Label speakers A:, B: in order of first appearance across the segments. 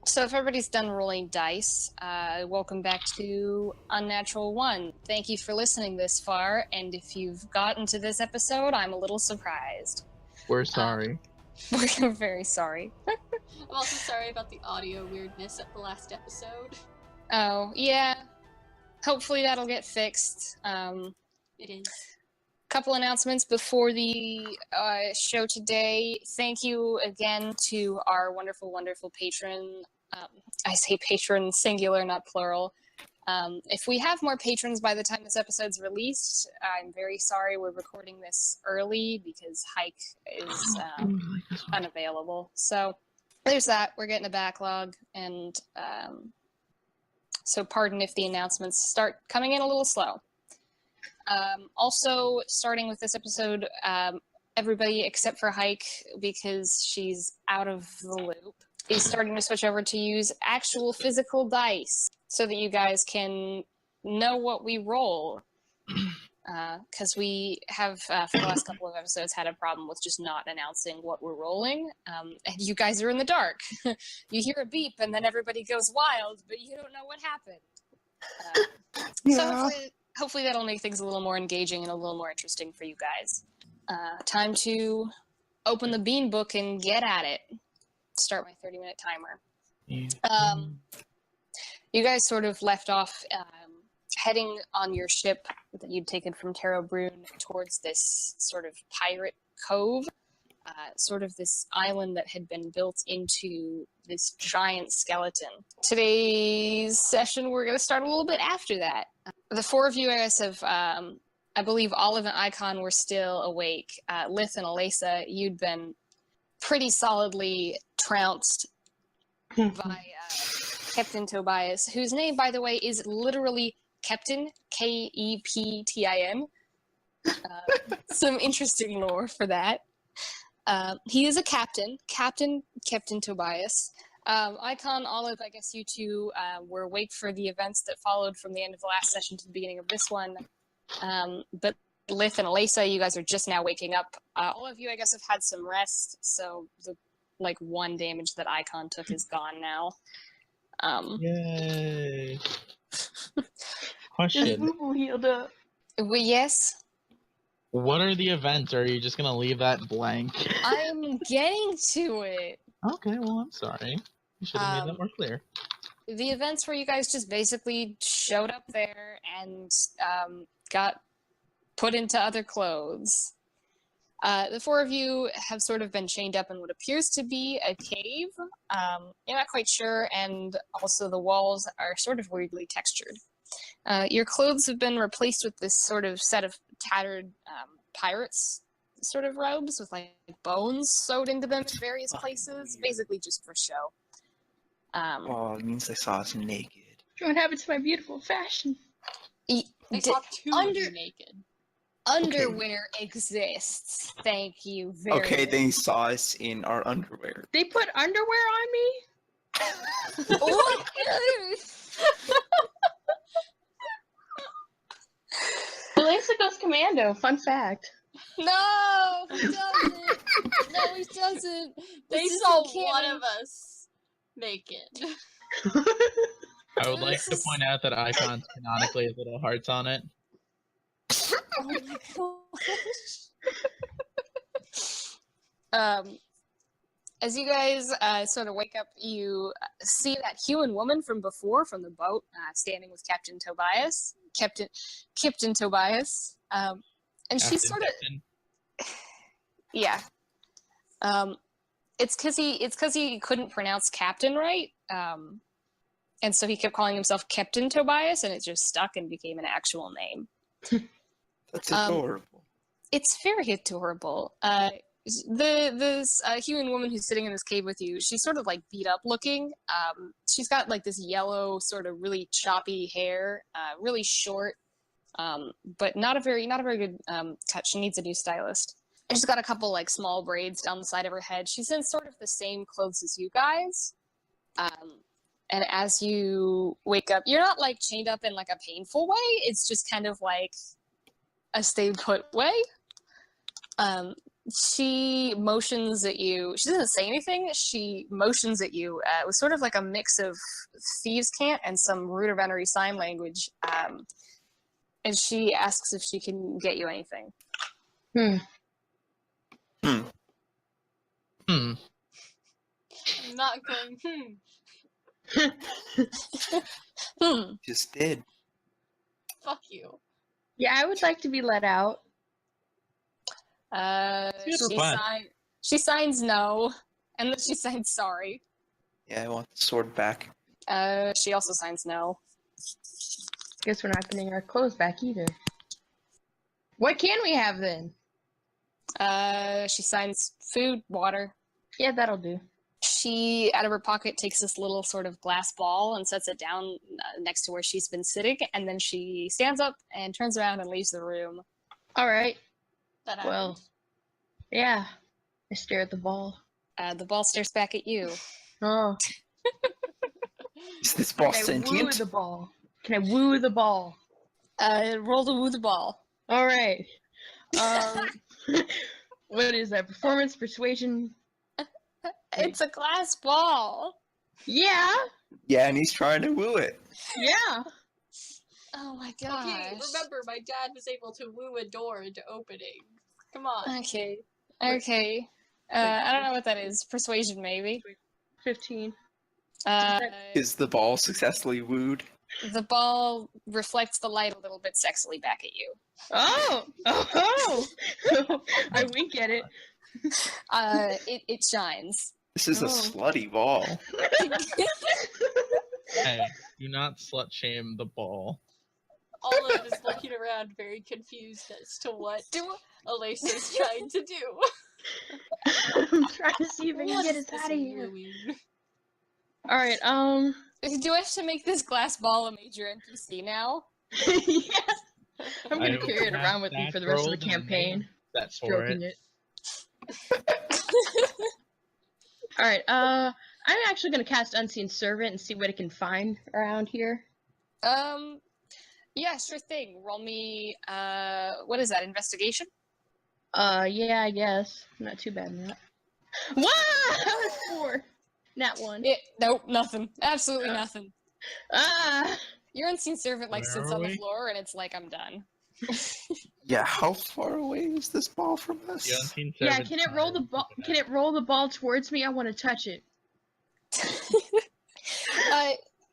A: So if everybody's done rolling dice, welcome back to UnNatural 1. Thank you for listening this far, and if you've gotten to this episode, I'm a little surprised.
B: We're sorry.
A: We're very sorry.
C: I'm also sorry about the audio weirdness at the last episode.
A: Oh, yeah. Hopefully that'll get fixed.
C: It is.
A: Couple announcements before the show today. Thank you again to our wonderful, wonderful patron. I say patron singular, not plural. If we have more patrons by the time this episode's released, I'm very sorry we're recording this early because Hike is unavailable. So there's that. We're getting a backlog, and so pardon if the announcements start coming in a little slow. Also, starting with this episode, everybody except for Hike, because she's out of the loop, is starting to switch over to use actual physical dice so that you guys can know what we roll. Because we have, for the last couple of episodes, had a problem with just not announcing what we're rolling. And you guys are in the dark. You hear a beep, and then everybody goes wild, but you don't know what happened. So hopefully that'll make things a little more engaging and a little more interesting for you guys. Time to open the bean book and get at it. Start my 30-minute timer. You guys sort of left off heading on your ship that you'd taken from Taro Brune towards this sort of pirate cove, sort of this island that had been built into this giant skeleton. Today's session, we're going to start a little bit after that. The four of you, I guess, have, I believe Olive and Icon were still awake. Lith and Alesa, you'd been pretty solidly trounced by Captain Tobias, whose name, by the way, is literally Keptin, K-E-P-T-I-N. Some interesting lore for that. He is a captain, Captain Tobias. Icon, Olive, I guess you two were awake for the events that followed from the end of the last session to the beginning of this one. But Lith and Alesa, you guys are just now waking up. All of you, I guess, have had some rest, so the one damage that Icon took is gone now.
B: Yay! Question.
D: Healed up.
A: Yes?
B: What are the events? Or are you just gonna leave that blank?
A: I'm getting to it.
B: Okay, well, I'm sorry. You should have made that more clear.
A: The events where you guys just basically showed up there and got put into other clothes. The four of you have sort of been chained up in what appears to be a cave. You're not quite sure, and also the walls are sort of weirdly textured. Your clothes have been replaced with this sort of set of tattered pirates sort of robes with bones sewed into them in various places, basically just for show.
E: It means they saw us naked.
D: What happened to my beautiful fashion?
C: They saw two of you naked.
A: Underwear exists. Thank you very much.
E: Okay, they saw us in our underwear.
D: They put underwear on me?
A: What?
D: Alexa goes commando. Fun fact.
A: No, he doesn't. No, he doesn't.
C: They
A: This
C: saw
A: isn't
C: one
A: canon.
C: of us naked.
B: I would like to point out that Icon's canonically has little hearts on it.
A: Oh my gosh. As you guys sort of wake up, you see that human woman from before, from the boat, standing with Captain Tobias. Captain Tobias. And she's sort of... Yeah. It's because he couldn't pronounce captain right. And so he kept calling himself Captain Tobias, and it just stuck and became an actual name.
E: That's adorable.
A: It's very adorable. This human woman who's sitting in this cave with you, she's sort of beat up looking. She's got this yellow sort of really choppy hair, really short, but not a very good cut. She needs a new stylist. And she's got a couple small braids down the side of her head. She's in sort of the same clothes as you guys. And as you wake up, you're not chained up in a painful way. It's just kind of a stay put way. She motions at you. She doesn't say anything. She motions at you with sort of like a mix of thieves' cant and some rudimentary sign language. And she asks if she can get you anything.
C: I'm not going,
E: Just did.
C: Fuck you.
D: Yeah, I would like to be let out.
A: She signs no, and then she signs sorry.
E: Yeah, I want the sword back.
A: She also signs no.
D: Guess we're not getting our clothes back either. What can we have then?
A: She signs food, water.
D: Yeah, that'll do.
A: She, out of her pocket, takes this little sort of glass ball and sets it down next to where she's been sitting, and then she stands up and turns around and leaves the room.
D: Alright.
C: That happened.
D: Well, yeah. I stare at the ball.
A: The ball stares back at you.
D: Oh.
E: Is this ball
D: Can I woo
E: sentient?
D: the ball? Can I woo the ball?
A: Roll to woo the ball.
D: Alright. What is that? Performance, persuasion?
A: It's a glass ball.
D: Yeah!
E: Yeah, and he's trying to woo it.
D: Yeah!
A: Oh my gosh.
C: Okay, remember, my dad was able to woo a door into opening. Come on.
A: Okay. Okay. I don't know what that is. Persuasion, maybe.
D: 15.
E: Is the ball successfully wooed?
A: The ball reflects the light a little bit sexily back at you.
D: Oh! Oh! I wink at it.
A: It shines.
E: This is a
D: Oh.
E: slutty ball.
B: Hey, do not slut shame the ball.
C: Olive is looking around very confused as to what Alasa's trying to do.
D: I'm trying to see if I can
C: What
D: get
C: is
D: us
C: this
D: out of here.
C: wooing?
D: Alright,
A: Do I have to make this glass ball a major NPC now?
D: yeah. I'm gonna
B: I
D: carry it
B: will
D: around with me
B: have
D: for the
B: that
D: rest of the
B: rolled and
D: campaign.
B: That's for
D: Stroking
B: it.
D: it. Alright, I'm actually gonna cast Unseen Servant and see what it can find around here.
A: Yeah, sure thing. Roll me, what is that, investigation?
D: Yeah, I guess. Not too bad in that. Wow! 4! Nat 1.
A: Nope, nothing. Absolutely nothing.
D: Ah!
A: Your unseen servant, like,
B: Where
A: sits
B: are
A: on the
B: we?
A: floor, and it's like, I'm done.
E: Yeah, how far away is this ball from us?
B: The unseen
D: Yeah,
B: servant
D: can it roll the ball? Can it roll the ball towards me? I want to touch it.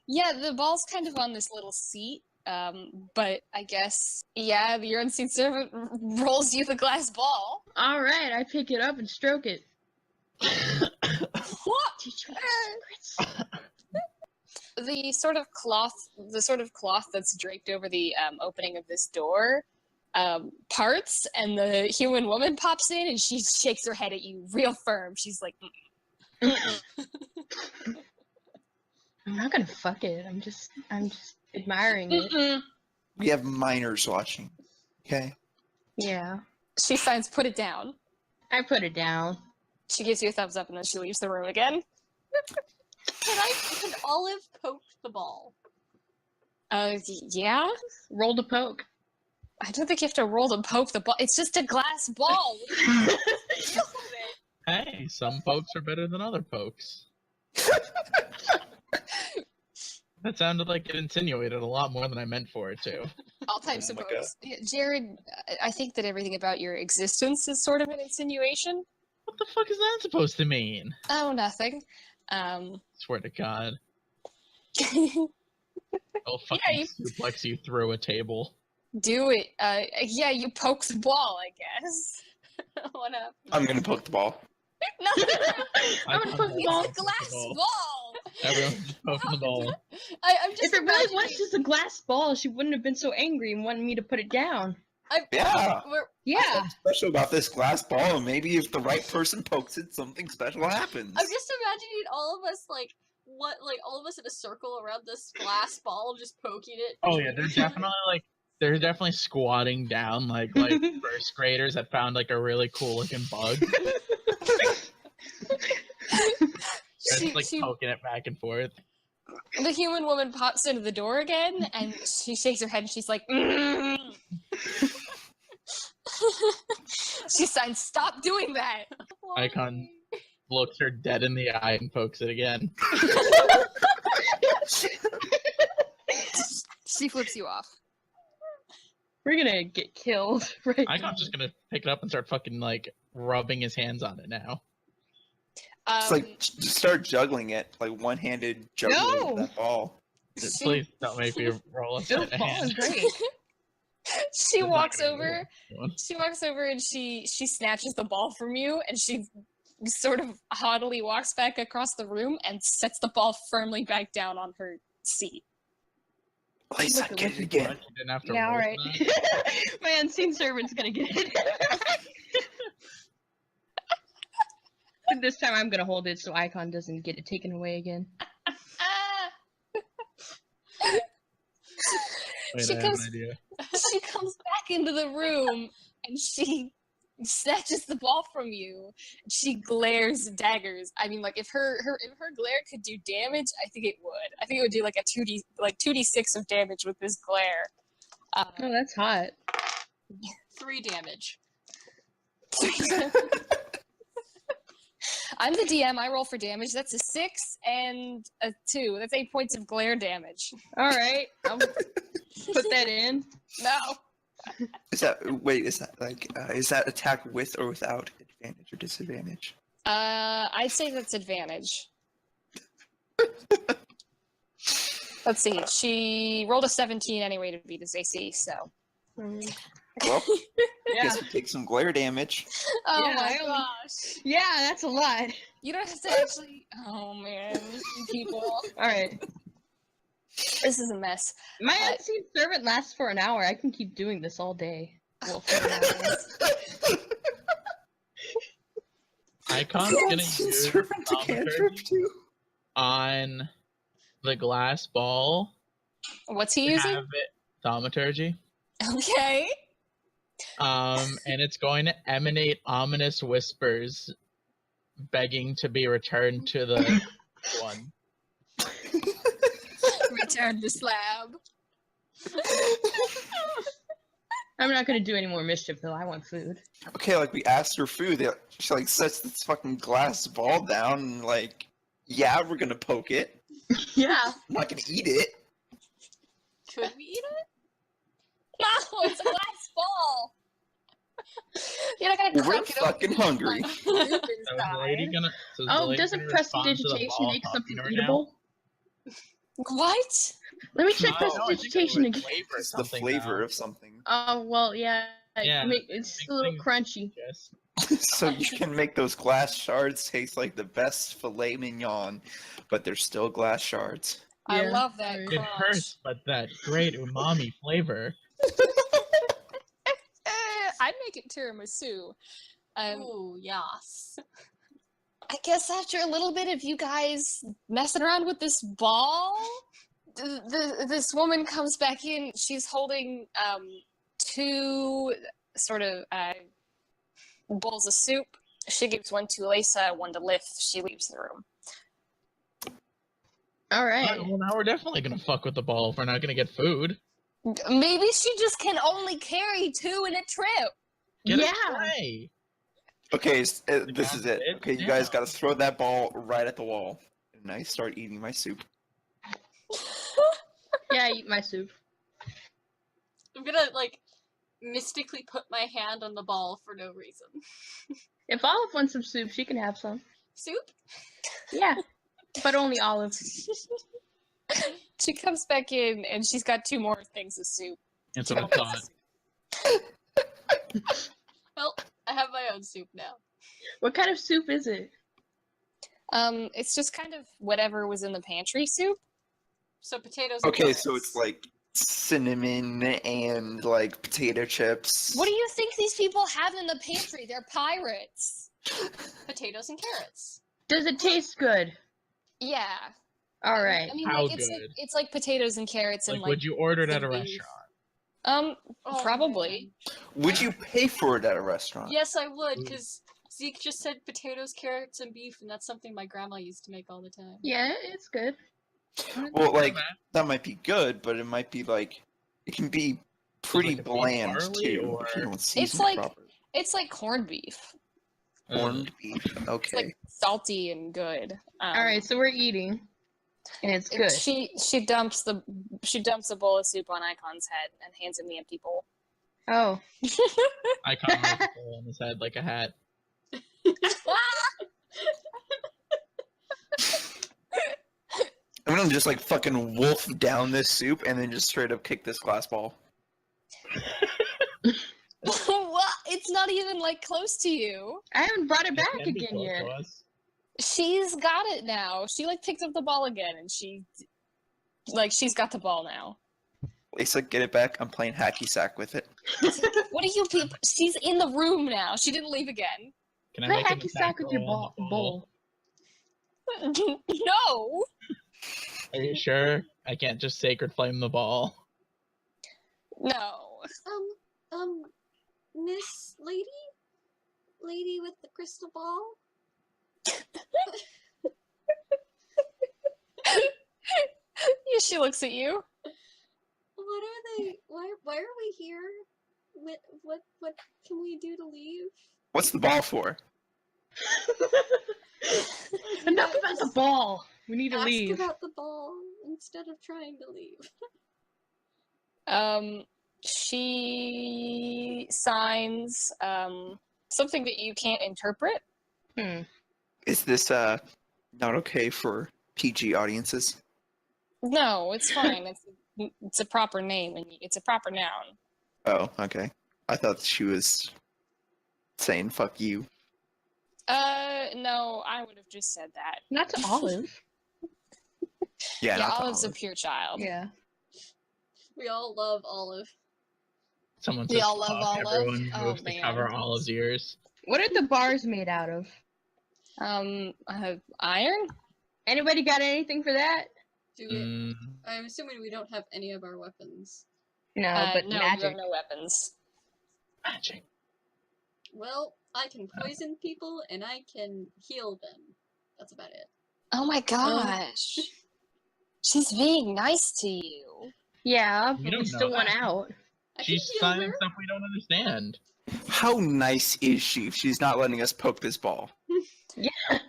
A: Yeah, the ball's kind of on this little seat, but I guess, yeah, your unseen servant rolls you the glass ball.
D: All right, I pick it up and stroke it.
A: What?
D: Teach me secrets.
A: The sort of cloth that's draped over the opening of this door parts, and the human woman pops in, and she shakes her head at you real firm. She's like,
D: I'm not gonna fuck it. I'm just admiring it.
A: mm-mm.
E: We have minors watching. Okay.
D: Yeah,
A: She signs, put it down.
D: I put it down.
A: She gives you a thumbs up, and then she leaves the room again.
C: Can Olive poke the ball?
A: Yeah?
D: Roll to poke.
A: I don't think you have to roll to poke the ball. It's just a glass ball.
B: Hey, some pokes are better than other pokes. That sounded like it insinuated a lot more than I meant for it to.
A: All types of
E: Oh my God.
A: pokes. Yeah, Jared, I think that everything about your existence is sort of an insinuation.
B: What the fuck is that supposed to mean?
A: Oh, nothing.
B: Swear to God.
A: Do
B: I'll fucking
A: you-
B: suplex you through a table.
A: it. Yeah, you poke the ball, I guess.
C: What happened?
E: I'm gonna poke the ball.
A: No,
D: I'm gonna poke the ball.
A: it's a glass ball.
B: Everyone's just poking the ball.
C: I'm just
D: If it really
C: imagining.
D: was just a glass ball, she wouldn't have been so angry and wanted me to put it down.
E: Yeah.
D: Yeah.
E: Special about this glass ball, and maybe if the right person pokes it, something special happens.
C: I'm just imagining all of us all of us in a circle around this glass ball, just poking it.
B: Oh yeah, they're definitely squatting down like first graders that found like a really cool looking bug. Just like
A: She-
B: poking it back and forth.
A: The human woman pops into the door again, and she shakes her head, and she's like, She signs, stop doing that.
B: Icon looks her dead in the eye and pokes it again.
A: She flips you off.
D: We're gonna get killed right now.
B: Icon's just gonna pick it up and start fucking like rubbing his hands on it now.
E: It's like just start juggling it, like one-handed juggling
D: No!
E: that ball.
B: Please don't make me roll a
D: Still falling great.
A: She
B: I'm
A: walks
B: not gonna
A: over.
B: roll one.
A: She walks over and she snatches the ball from you, and she sort of haughtily walks back across the room and sets the ball firmly back down on her seat.
E: Please,
D: Look at
E: get
D: what
E: it
D: you
E: again.
B: You didn't have to
D: Yeah,
B: roll
D: alright.
B: for that?
D: My unseen servant's gonna get it. But this time I'm gonna hold it so Icon doesn't get it taken away again.
B: Wait,
A: She
B: I have an
A: comes-
B: idea.
A: She comes back into the room and she snatches the ball from you. She glares daggers. I mean, like if her glare could do damage, I think it would. I think it would do like a 2d6 of damage with this glare.
D: Oh, that's hot.
C: 3 damage.
A: I'm the DM. I roll for damage. That's a 6 and a 2. That's 8 points of glare damage.
D: Alright, I'll put that in.
A: No.
E: Is that attack with or without advantage or disadvantage?
A: I'd say that's advantage. Let's see. She rolled a 17 anyway to beat his AC, so.
E: Well,
D: Yeah.
E: guess we take some glare damage.
A: Oh
D: Yeah,
A: my
D: I only-
A: gosh.
D: Yeah, that's a lot.
A: You don't have to actually. Oh man, people.
D: Alright.
A: This is a mess.
D: My unseen servant lasts for an hour. I can keep doing this all day. Well, for an hour.
B: Icon's gonna use
E: Servant to cantrip
B: thaumaturgy
E: too.
B: on the glass ball.
A: What's he
B: to
A: using?
B: have it thaumaturgy.
A: Okay.
B: And it's going to emanate ominous whispers, begging to be returned to the one.
A: Return the slab.
D: I'm not gonna do any more mischief though. I want food.
E: Okay, like we asked her food. She like sets this fucking glass ball down and like, yeah, we're gonna poke it.
D: Yeah.
E: I'm not gonna eat it.
C: Could we eat it?
A: No, it's a glass ball. You're not gonna
E: We're
A: crack it
E: fucking
A: open.
E: hungry.
A: Soup
B: So is the lady
A: inside.
B: gonna? So is the
D: Oh,
B: lady
D: doesn't
B: gonna respond to the
D: prestidigitation
B: ball
D: make
B: talking
D: something
B: to her now?
D: eatable?
A: What?
D: Let me check
B: No, I think it
D: prestidigitation
B: would
D: again.
B: flavor
E: It's the
B: something
E: flavor
B: now.
E: of something.
D: Oh well, yeah.
B: Yeah,
D: It's
B: makes
D: a little
B: things-
D: crunchy.
B: Yes.
E: So you can make those glass shards taste like the best filet mignon, but they're still glass shards.
A: I
D: Yeah.
A: love that
B: It
A: crunch.
B: hurts, but that great umami flavor.
A: I'd make it tiramisu.
C: Ooh, yes.
A: I guess after a little bit of you guys messing around with this ball, this woman comes back in. She's holding 2 sort of bowls of soup. She gives one to Lisa, one to Lith. She leaves the room.
D: Alright.
B: Alright, well, now we're definitely gonna fuck with the ball if we're not gonna get food.
A: Maybe she just can only carry 2 in a trip.
B: Get
D: Yeah.
B: a tray.
E: Okay, this is it.
B: it
E: Okay, you guys
B: down.
E: gotta throw that ball right at the wall. And I start eating my soup.
D: Yeah, eat my soup.
C: I'm gonna, like, mystically put my hand on the ball for no reason.
D: If Olive wants some soup, she can have some.
C: Soup?
D: Yeah. But only Olive.
A: She comes back in and she's got 2 more things of soup.
B: That's what I thought.
C: Well, I have my own soup now.
D: What kind of soup is it?
A: It's just kind of whatever was in the pantry soup.
C: So potatoes and
E: Okay, so
C: carrots.
E: it's like cinnamon and like potato chips.
A: What do you think these people have in the pantry? They're pirates.
C: Potatoes and carrots.
D: Does it taste good?
A: Yeah.
D: Alright.
A: I mean,
B: How
A: like
B: good?
A: it's like potatoes and carrots and
B: Like,
A: like
B: would you order it at a
A: some beef.
B: restaurant?
C: Oh,
A: Probably.
E: Would you pay for it at a restaurant?
C: Yes, I would, because Zeke just said potatoes, carrots, and beef, and that's something my grandma used to make all the time.
D: Yeah, it's good.
E: Well, like that might be good, but it might be like it can be pretty
B: like a beef
E: bland
B: barley,
E: too
B: or-
E: if you don't season
A: It's like-
E: it properly.
A: It's like corned beef.
E: Corned beef.
A: It's
E: Okay.
A: like salty and good.
D: Alright, so we're eating. And it's good.
A: She dumps the bowl of soup on Icon's head and hands him the empty bowl.
D: Oh.
B: Icon has a bowl on his head like a hat.
E: I'm gonna just like fucking wolf down this soup and then just straight up kick this glass ball.
A: What? It's not even like close to you.
D: I haven't brought it
B: It
D: back
B: can be
D: again
B: close
D: yet.
B: to us.
A: She's got it now. She like picked up the ball again, and she's got the ball now.
E: Lisa, get it back. I'm playing hacky sack with it.
A: What are you people? She's in the room now. She didn't leave again.
B: Can I
D: Play
B: make an
D: hacky
B: attack
D: sack with your
B: roll on the
D: bowl.
A: No.
B: Are you sure? I can't just sacred flame the ball.
A: No.
C: Miss lady with the crystal ball.
A: Yeah, she looks at you.
C: What are they? Why are we here? What can we do to leave?
E: What's the ball for?
D: Enough about the ball. We need to
C: Ask
D: leave.
C: about the ball instead of trying to leave.
A: She signs something that you can't interpret.
E: Is this not okay for PG audiences?
A: No, it's fine. It's a proper name and it's a proper noun.
E: Oh, okay. I thought she was saying "fuck you."
A: No, I would have just said that.
D: Not to Olive.
E: Yeah, not to
A: Olive's a
E: Olive.
A: pure child.
D: Yeah.
C: We all love Olive.
B: Someone
A: We
B: says
A: all love
B: fuck,
A: Olive?
B: everyone
A: Oh,
B: moves to
A: man.
B: cover Olive's ears.
D: What are the bars made out of?
A: Iron?
D: Anybody got anything for that?
C: Do we?
B: Mm,
C: I'm assuming we don't have any of our weapons.
D: No, but
A: no, you
D: magic.
A: have no weapons.
B: magic.
C: Well, I can poison people and I can heal them. That's about it.
A: Oh my gosh. She's being nice to you.
D: Yeah,
B: We
D: but
B: don't
D: we still
B: know
D: want
B: that.
D: out.
C: I can
B: She's
C: heal
B: signing
C: her.
B: stuff we don't understand.
E: How nice is she if she's not letting us poke this ball?
C: Oh my god.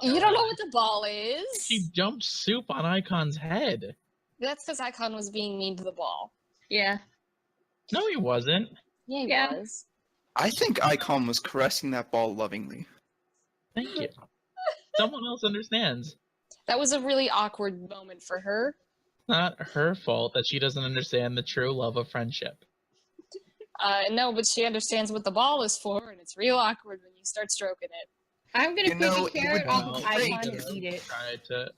A: You don't know what the ball is?
B: She dumped soup on Icon's head.
A: That's because Icon was being mean to the ball.
D: Yeah.
B: No, he wasn't.
A: Yeah, he
D: Yeah.
A: was.
E: I think Icon was caressing that ball lovingly.
B: Thank you. Someone else understands.
A: That was a really awkward moment for her.
B: Not her fault that she doesn't understand the true love of friendship.
A: No, but she understands what the ball is for, and it's real awkward when you start stroking it.
D: I'm gonna
E: You know,
D: pick a
E: it
D: carrot
E: would
D: off
E: be
D: of
E: great
D: Icon
E: if-
D: and eat it.
B: Try to.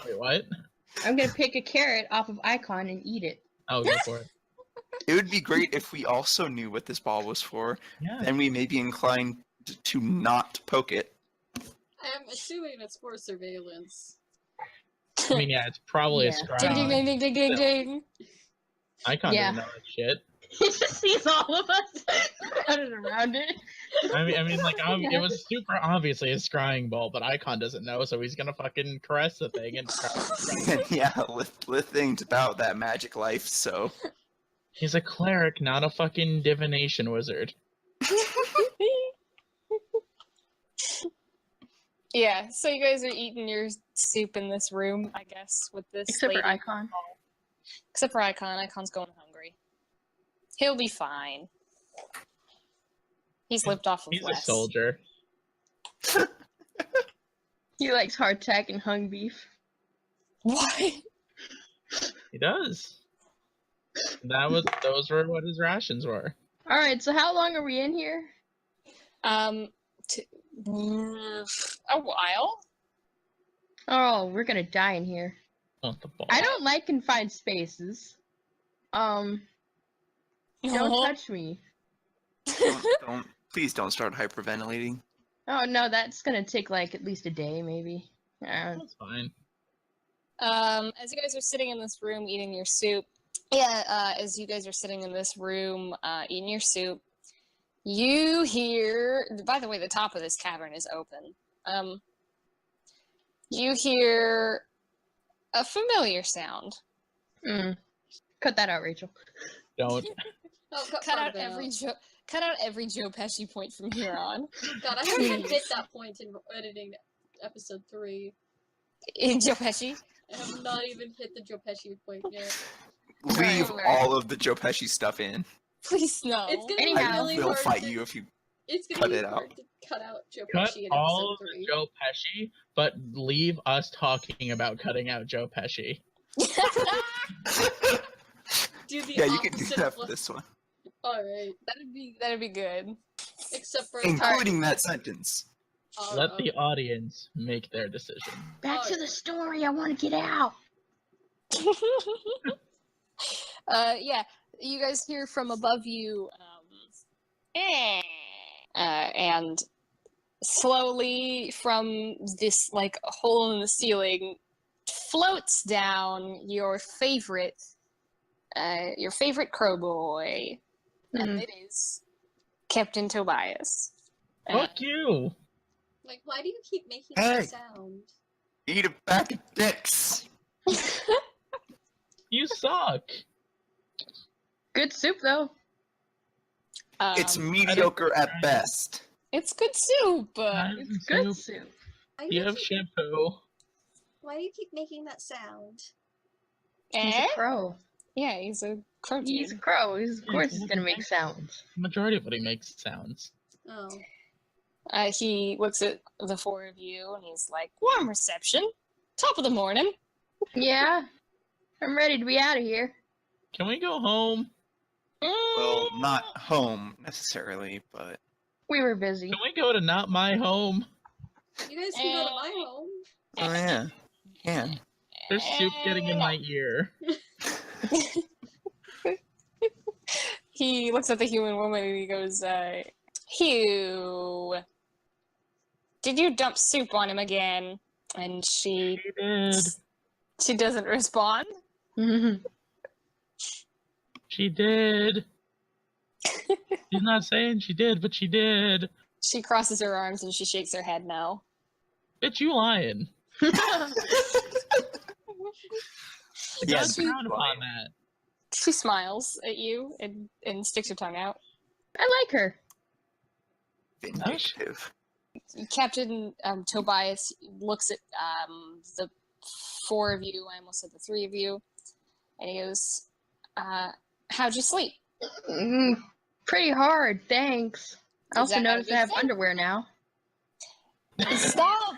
B: Wait, what?
D: I'm gonna pick a carrot off of Icon and eat it.
B: Oh, go for it.
E: It would be great if we also knew what this ball was for,
B: Yeah.
E: then we may be inclined to not poke it.
C: I'm assuming it's for surveillance.
B: I mean, yeah, it's probably a
D: Yeah.
B: scribe.
A: Ding, ding, ding, ding, ding, ding, ding.
B: Icon
D: Yeah.
B: didn't know that shit.
D: He just sees all of us running around it.
B: I mean, like, it was super obviously a scrying ball, but Icon doesn't know, so he's gonna fucking caress the thing and
E: Yeah, Lith thinks about that magic life, so.
B: he's a cleric, not a fucking divination wizard.
A: Yeah, so you guys are eating your soup in this room, I guess, with this
D: Except for
A: lady.
D: Icon.
A: Except for Icon. Icon's going hungry. He'll be fine. He's lived off of
B: He's
A: less.
B: a soldier.
D: He likes hardtack and hung beef.
A: What?
B: He does. Those were what his rations were.
D: Alright, so how long are we in here?
A: A while.
D: Oh, we're gonna die in here.
B: Oh, the ball.
D: I don't like confined spaces. Don't touch me.
E: Please don't start hyperventilating.
D: Oh no, that's gonna take like at least a day, maybe.
B: That's fine.
A: As you guys are sitting in this room eating your soup, as you guys are sitting in this room eating your soup, you hear. By the way, the top of this cavern is open. You hear a familiar sound.
D: Cut that out, Rachel.
B: Don't.
C: Oh, cut
A: Cut
C: part
A: out
C: of it
A: every
C: out.
A: Cut out every Joe Pesci point from here on.
C: God, I haven't hit that point in editing episode 3.
A: In Joe Pesci.
C: I have not even hit the Joe Pesci point yet.
E: Leave
A: Alright.
E: all of the Joe Pesci stuff in.
A: Please no.
C: It's gonna
D: Anyhow.
C: be
E: I
C: really
E: will
C: hard
E: fight
C: to,
E: you if you
C: It's gonna
E: cut
C: be
E: it out.
C: hard to cut out Joe
B: Cut
C: Pesci in
B: all
C: episode
B: of
C: 3.
B: Joe Pesci, but leave us talking about cutting out Joe Pesci.
C: Do the
E: Yeah, you can do
C: opposite
E: that
C: of
E: for
C: what-
E: this one.
C: Alright.
A: That'd be good.
C: Except for
E: Including that sentence.
B: Let the audience make their decision.
D: Back to the story. I want to get out.
A: Yeah, you guys hear from above you, and slowly from this like hole in the ceiling floats down your favorite crow boy, and it is Captain Tobias.
B: Fuck you!
C: Like, why do you keep making
E: Hey.
C: that sound?
E: Eat a bag of dicks.
B: You suck!
D: Good soup, though.
E: It's mediocre at best.
A: It's good soup.
D: It's good soup.
C: Why
B: You have shampoo.
C: Why do you keep making that sound?
D: He's a crow.
A: Yeah, he's a crow dude.
D: He's a crow. Of course he's gonna make sounds.
B: The majority of what he makes sounds.
C: Oh.
A: He looks at the four of you and he's like, warm reception. Top of the morning.
D: Yeah. I'm ready to be out of here.
B: Can we go home?
E: Well, not home necessarily, but
D: We were busy.
B: Can we go to not my home?
C: You guys can go to my home.
E: oh yeah, you can.
B: There's soup getting in my ear.
A: He looks at the human woman and he goes, Hugh, did you dump soup on him again? And she doesn't respond.
B: She did. She's not saying she did, but she did.
A: She crosses her arms and she shakes her head no.
B: Bitch, you lying.
E: Yeah,
B: Don't frown upon that.
A: She smiles at you and sticks her tongue out.
D: I like her.
E: vindictive.
A: Captain Tobias looks at the four of you, I almost said the three of you, and he goes, how'd you sleep?
D: Pretty hard, thanks. I also
A: that not a
D: noticed
A: good
D: I have
A: thing?
D: underwear now.
A: Stop!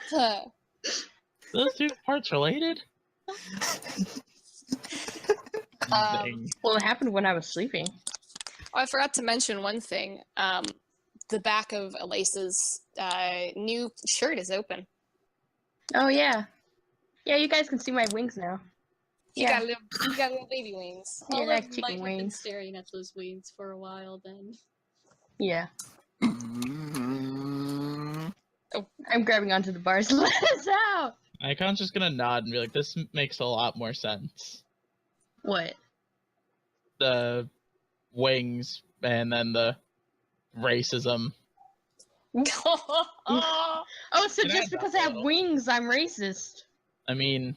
B: Those two parts related? Dang.
D: Well, it happened when I was sleeping.
A: Oh, I forgot to mention one thing. The back of Elisa's new shirt is open.
D: Oh, yeah. Yeah, you guys can see my wings now.
A: You
D: Yeah.
A: got little baby wings.
D: Yeah,
C: Olive
D: like
C: might
D: chicken
C: have been
D: wings.
C: staring at those wings for a while then.
D: Yeah.
E: Mm,
D: I'm grabbing onto the bars. Let us out!
B: Icon's just gonna nod and be like, this makes a lot more sense.
D: What?
B: The wings and then the racism.
D: Oh, so
B: Can I
D: just
B: have
D: because
B: that
D: I have
B: photo?
D: wings, I'm racist.
B: I mean,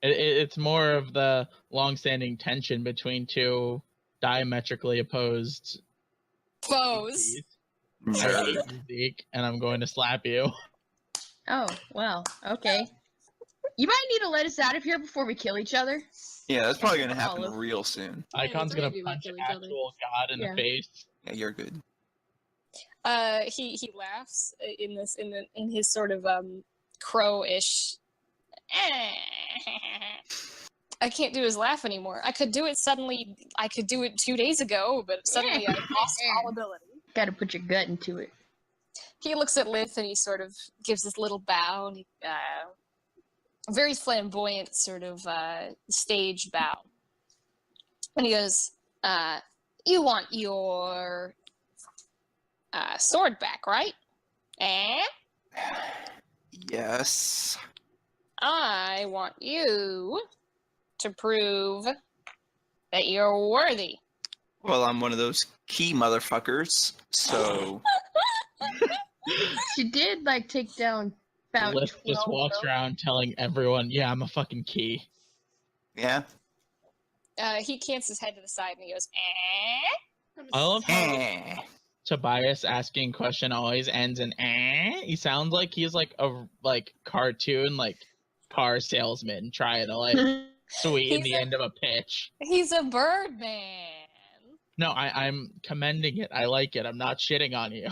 B: it's more of the long-standing tension between two diametrically opposed
A: Foes.
B: species. I hate
E: nerd.
B: you, Zeke, and I'm going to slap you.
D: Oh, well, okay. You might need to let us out of here before we kill each other.
E: Yeah, that's probably gonna happen
D: Olive.
E: real soon.
B: Icon's
C: three
B: gonna
C: of you might
B: punch
C: kill
B: an
C: each other.
B: actual god in
D: Yeah.
B: the face.
E: Yeah, you're good.
A: He laughs in his sort of crow-ish. I can't do his laugh anymore. I could do it 2 days ago, but suddenly I lost all ability.
D: Gotta put your gut into it.
A: He looks at Lith and he sort of gives this little bow. And very flamboyant sort of stage bow. And he goes, you want your sword back, right? Eh?
E: Yes.
A: I want you to prove that you're worthy.
E: Well, I'm one of those key motherfuckers, so
D: She did, like, take down about
B: Lith just
D: 12
B: walks
D: though.
B: around telling everyone, yeah, I'm a fucking key.
E: yeah.
A: He cants his head to the side and he goes, eh?
B: I love how
E: Eh.
B: Tobias asking question always ends in eh. He sounds like he's like a cartoon car salesman trying to sweeten
A: He's
B: the
A: a-
B: end of a pitch.
A: He's a bird man.
B: No, I'm commending it. I like it. I'm not shitting on you.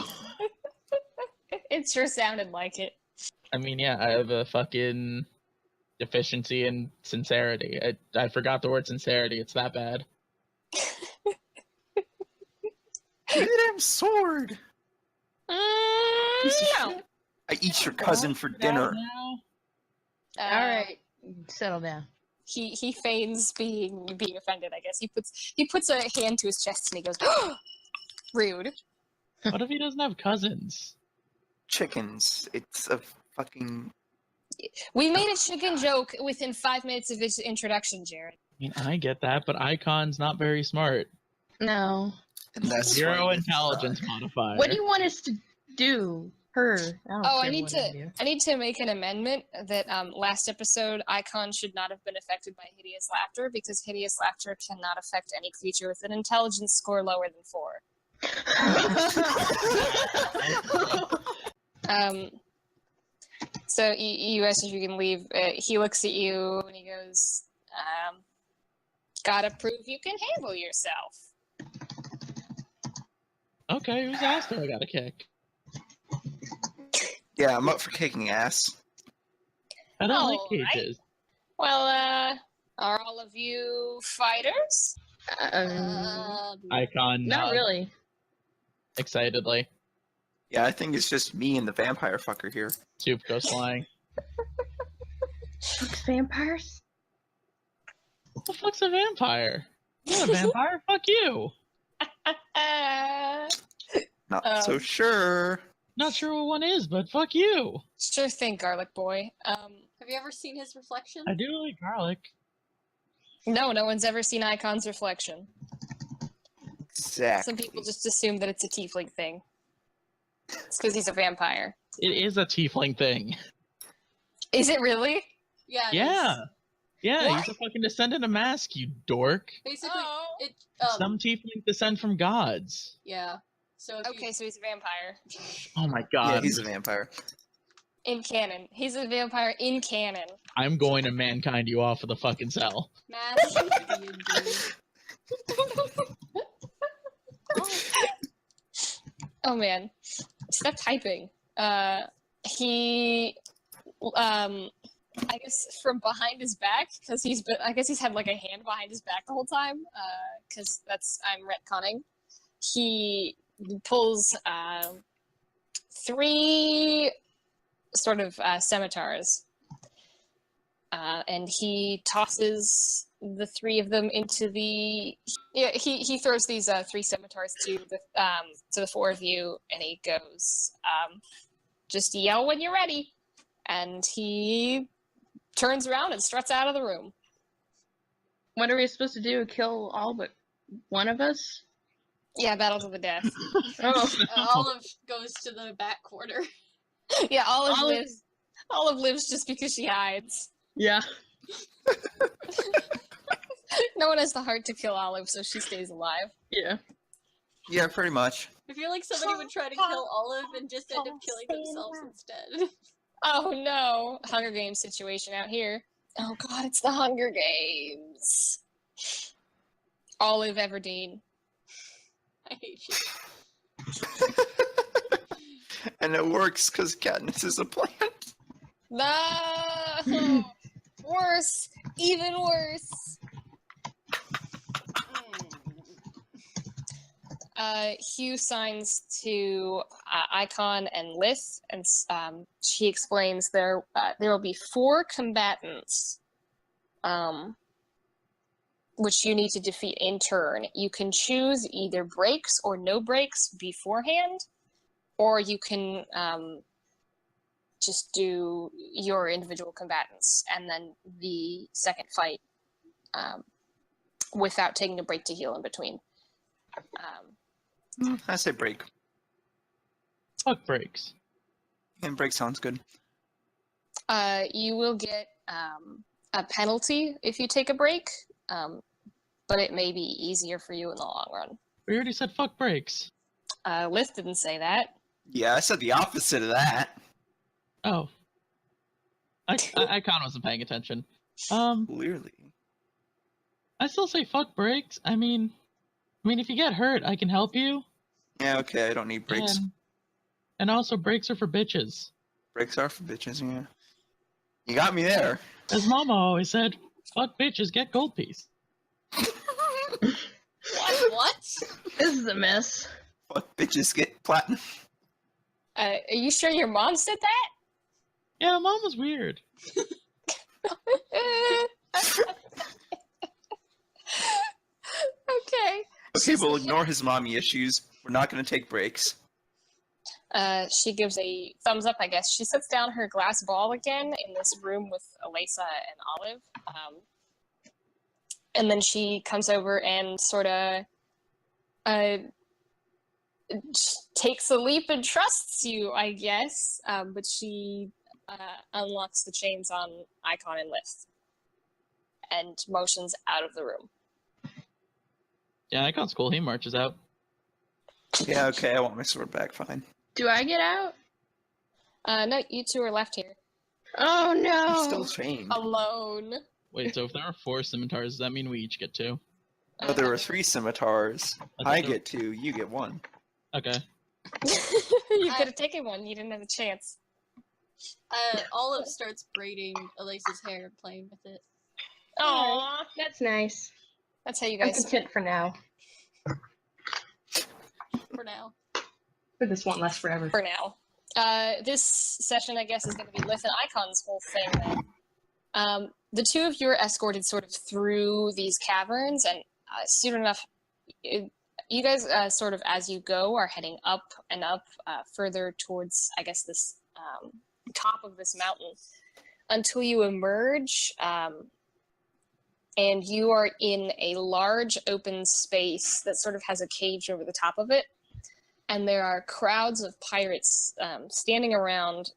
A: It sure sounded like it.
B: I mean, yeah, I have a fucking deficiency in sincerity. I forgot the word sincerity. It's that bad.
E: Give me the damn sword. Piece of
A: No.
E: shit. I eat your cousin for dinner.
B: Now.
A: Uh,
D: All right, settle down.
A: He feigns being offended. I guess he puts a hand to his chest and he goes, "Rude."
B: What if he doesn't have cousins?
E: Chickens. It's a fucking.
A: We made a chicken joke within 5 minutes of his introduction, Jared.
B: I mean, I get that, but Icon's not very smart.
D: No.
E: And that's
B: Zero
E: why it's
B: intelligence
E: not.
B: modifier.
D: What do you want us to do?
A: I need to make an amendment that last episode Icon should not have been affected by hideous laughter because hideous laughter cannot affect any creature with an intelligence score lower than 4. So you asked if you can leave. He looks at you and he goes, "Gotta prove you can handle yourself."
B: Okay, who's asked if I got a kick?
E: Yeah, I'm up for kicking ass.
B: I don't like
A: Alright.
B: cages.
A: Well, are all of you fighters?
B: Icon
D: Not
B: nods
D: really.
B: excitedly.
E: Yeah, I think it's just me and the vampire fucker here.
B: Soup goes flying.
D: Vampires?
B: What the fuck's a vampire? You're a vampire? Fuck you.
E: Not so sure.
B: Not sure what one is, but fuck you.
A: Sure thing, Garlic Boy.
C: Have you ever seen his reflection?
B: I do like garlic.
A: No one's ever seen Icon's reflection.
E: Exactly.
A: Some people just assume that it's a tiefling thing. It's because he's a vampire.
B: It is a tiefling thing.
A: Is it really?
C: Yeah. it
B: Yeah.
C: is.
B: Yeah,
A: What?
B: he's a fucking descendant of Mask, you dork.
C: Basically,
A: Oh.
C: it.
B: Some tieflings descend from gods.
C: Yeah. So if
A: Okay, so he's a vampire.
B: Oh my
E: Yeah,
B: god.
E: he's a vampire.
A: In canon. He's a vampire in canon.
B: I'm going to mankind you off of the fucking cell.
C: Mask D&D.
A: Oh man. Stop typing. He I guess from behind his back, because I guess he's had like a hand behind his back the whole time, because I'm retconning. He pulls 3 sort of scimitars, and he tosses the 3 of them into the. Yeah, he throws these 3 scimitars to the 4 of you, and he goes, "Just yell when you're ready," and he turns around and struts out of the room.
D: What are we supposed to do? Kill all but one of us?
A: Yeah, battle to the death.
D: Oh.
C: Olive goes to the back corner.
A: Yeah, Olive lives just because she hides.
D: Yeah.
A: No one has the heart to kill Olive, so she stays alive.
D: Yeah.
E: Yeah, pretty much.
C: I feel like somebody would try to kill Olive and just end up killing themselves instead.
A: Oh no, Hunger Games situation out here. Oh god, it's the Hunger Games. Olive Everdeen.
C: I hate you.
E: And it works because Katniss is a plant.
A: No! Worse! Even worse! Hugh signs to Icon and Lith, and she explains there will be 4 combatants, which you need to defeat in turn. You can choose either breaks or no breaks beforehand, or you can just do your individual combatants and then the second fight without taking a break to heal in between.
E: I say break.
B: Fuck breaks.
E: And break sounds good.
A: You will get a penalty if you take a break, but it may be easier for you in the long run.
B: We already said fuck breaks.
A: Lith didn't say that.
E: Yeah, I said the opposite of that.
B: Oh. I kind of wasn't paying attention.
E: Clearly.
B: I still say fuck breaks. I mean, if you get hurt, I can help you.
E: Yeah, okay, I don't need breaks.
B: And also, breaks are for bitches.
E: Breaks are for bitches, yeah. You got me there.
B: As Mama always said, fuck bitches, get gold piece.
C: What?
D: This is a mess.
E: Fuck bitches, get platinum.
A: Are you sure your mom said that?
B: Yeah, Mom was weird.
A: Okay.
E: Okay, we'll ignore his mommy issues. We're not gonna take breaks.
A: She gives a thumbs up, I guess. She sets down her glass ball again in this room with Elisa and Olive. And then she comes over and sort of takes a leap and trusts you, I guess. But she unlocks the chains on Icon and Lith and motions out of the room.
B: Yeah, Icon's cool. He marches out.
E: Yeah, okay, I want my sword back, fine.
D: Do I get out?
A: No, you two are left here.
D: Oh no!
E: I'm still chained.
A: Alone.
B: Wait, so if there are 4 scimitars, does that mean we each get 2?
E: Oh, there were 3 scimitars.
B: I
E: I
B: thought there-
E: get 2, you get 1.
B: Okay.
A: You could have taken one. You didn't have a chance.
C: Olive starts braiding Elisa's hair and playing with it.
A: Aww.
D: That's nice.
A: That's how you
D: I'm
A: guys.
D: content for now.
C: For now.
D: But this won't last forever.
A: For now. This session, I guess, is going to be Lith and Icon's whole thing. Then. The two of you are escorted sort of through these caverns, and soon enough, you guys sort of, as you go, are heading up and up further towards, I guess, this top of this mountain until you emerge, and you are in a large open space that sort of has a cage over the top of it. And there are crowds of pirates standing around.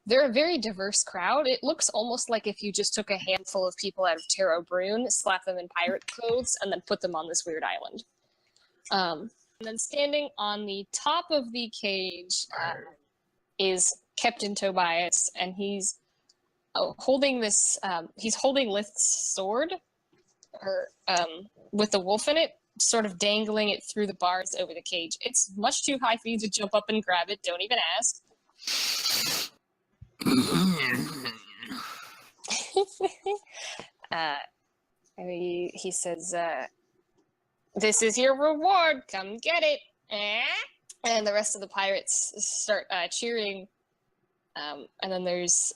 A: They're a very diverse crowd. It looks almost like if you just took a handful of people out of Tarot Brune, slapped them in pirate clothes, and then put them on this weird island. And then standing on the top of the cage is Captain Tobias, and he's holding this. He's holding Lith's sword, with the wolf in it, sort of dangling it through the bars over the cage. It's much too high for you to jump up and grab it. Don't even ask. He says, "This is your reward. Come get it." And the rest of the pirates start cheering. And then there's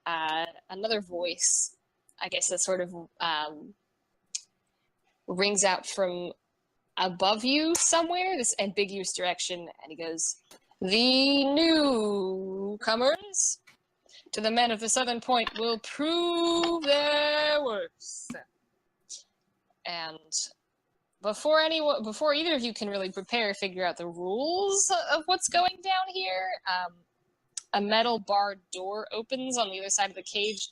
A: another voice, I guess, that sort of rings out from above you somewhere, this ambiguous direction, and he goes, "The newcomers to the men of the Southern Point will prove their worth." And before either of you can really figure out the rules of what's going down here, a metal barred door opens on the other side of the cage.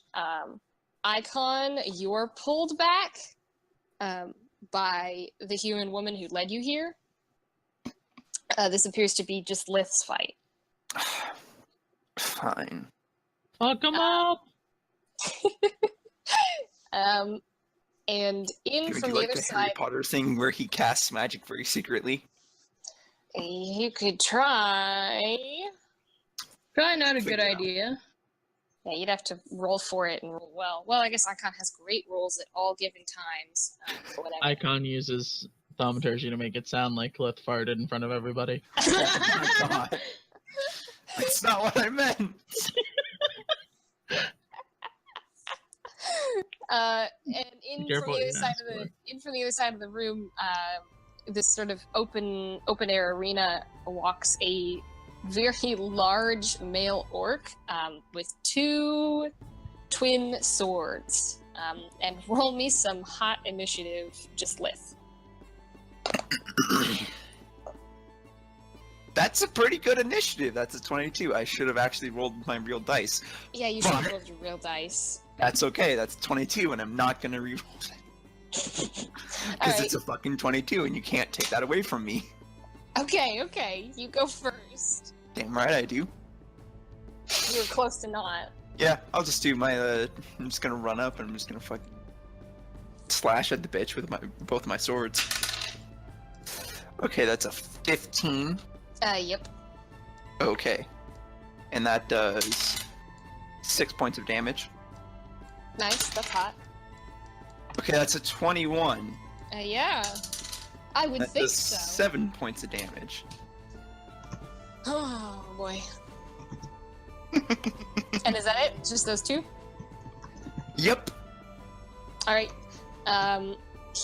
A: Icon, you're pulled back by the human woman who led you here. This appears to be just Lith's fight.
E: Fine.
B: Fuck him up!
A: And in
E: Can we
A: from
E: do
A: the
E: like
A: other
E: the Harry
A: side,
E: Potter thing where he casts magic very secretly?
A: you could try.
D: Probably not a good
E: Figure it out.
D: idea.
A: Yeah, you'd have to roll for it and roll well. Well, I guess Icon has great rolls at all given times. Or whatever.
B: Icon uses thaumaturgy to make it sound like Lith farted in front of everybody.
E: Oh my god. That's not what I meant.
A: And in
B: Careful
A: from
B: what
A: the
B: you
A: other side
B: ask
A: of the
B: for.
A: other side of the room, this sort of open air arena walks a very large male orc with 2 twin swords. And roll me some hot initiative, just Lith.
E: That's a pretty good initiative. That's a 22. I should have actually rolled my real dice.
A: Yeah, you should
E: Fuck.
A: roll your real dice.
E: That's okay. That's 22, and I'm not gonna reroll it. Because
A: Alright.
E: it's a fucking 22, and you can't take that away from me.
A: Okay, you go first.
E: Damn right I do.
A: You were close to not.
E: Yeah, I'll just do my, I'm just gonna run up and I'm just gonna fucking slash at the bitch with both my swords. Okay, that's a 15.
A: Yep.
E: Okay. And that does 6 points of damage.
A: Nice, that's hot.
E: Okay, that's a 21.
A: Yeah. I would
E: That
A: think
E: does
A: so.
E: 7 points of damage.
A: Oh, boy. And is that it? Just those two?
E: Yep.
A: Alright.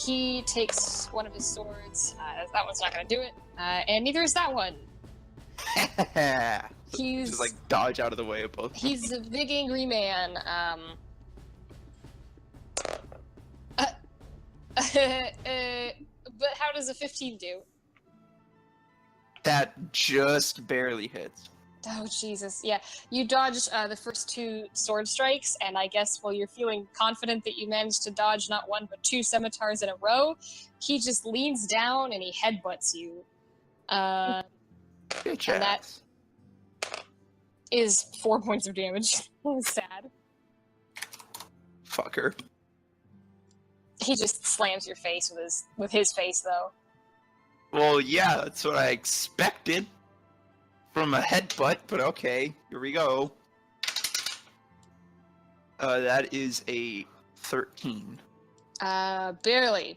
A: He takes one of his swords. That one's not gonna do it. And neither is that one. He's
E: Just like dodge out of the way of both.
A: he's a big angry man. But how does a 15 do?
E: That just barely hits.
A: Oh, Jesus. Yeah, you dodged the first two sword strikes, and I guess while you're feeling confident that you managed to dodge not one but two scimitars in a row, he just leans down and he headbutts you.
E: Bitch
A: And that-
E: ass.
A: Is 4 points of damage. Sad.
E: Fucker.
A: He just slams your face with his face, though.
E: Well, yeah, that's what I expected from a headbutt, but okay, here we go. That is a 13.
A: Barely.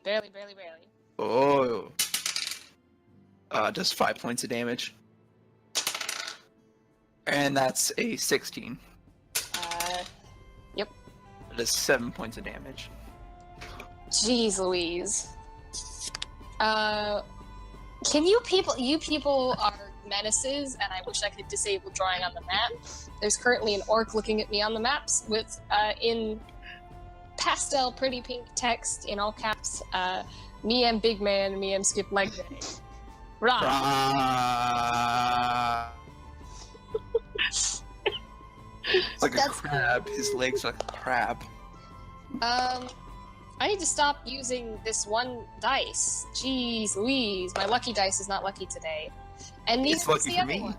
E: Oh. Just 5 points of damage. And that's a 16.
A: Yep.
E: That is 7 points of damage.
A: Jeez Louise. Can you people are menaces, and I wish I could disable drawing on the map. There's currently an orc looking at me on the maps with, in pastel pretty pink text, in all caps, me am big man, me am skip leg day. Rah!
E: It's like a
A: That's
E: crab. His legs are like a crab.
A: I need to stop using this one dice. Jeez Louise, my lucky dice is not lucky today. And neither
E: It's
A: is
E: lucky
A: the
E: for
A: other
E: me.
A: one.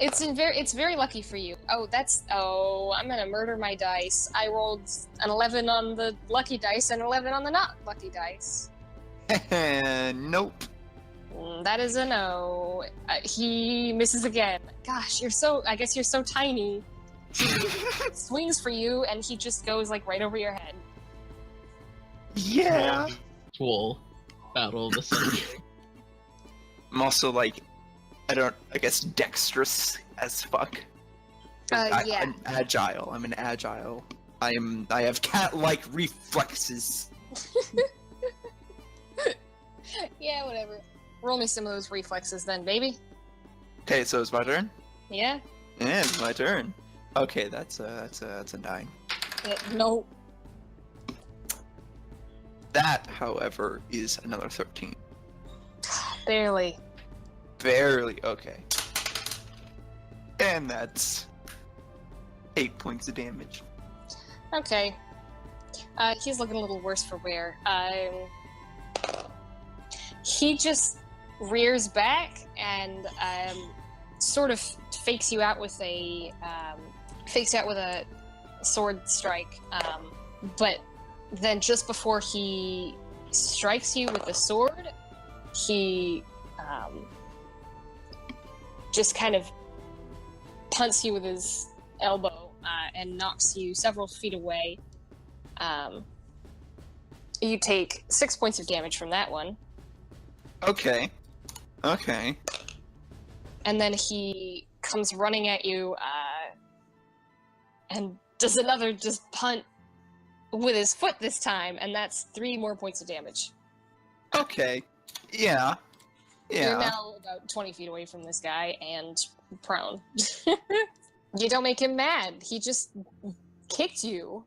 A: It's very lucky for you. Oh, I'm gonna murder my dice. I rolled an 11 on the lucky dice and 11 on the not lucky dice.
E: Nope.
A: That is a no. He misses again. Gosh, I guess you're so tiny. He swings for you and he just goes like right over your head.
E: Yeah.
B: Actual battle of the century.
E: I'm also like, I guess dexterous as fuck.
A: Yeah.
E: I'm agile. I'm an agile. I have cat-like reflexes.
A: Yeah, whatever. Roll me some of those reflexes then, baby.
E: Okay, so it's my turn?
A: Yeah?
E: Yeah, it's my turn. Okay, that's a 9.
A: No.
E: That, however, is another 13.
A: Barely.
E: Barely, okay. And that's 8 points of damage.
A: Okay. He's looking a little worse for wear. He just rears back and sort of fakes you out with a sword strike. But then just before he strikes you with the sword, he just kind of punts you with his elbow and knocks you several feet away. You take 6 points of damage from that one.
E: Okay. Okay.
A: And then he comes running at you and does another just punt with his foot this time, and that's 3 more points of damage.
E: Okay. Yeah. Yeah.
A: You're now about 20 feet away from this guy and prone. You don't make him mad. He just kicked you.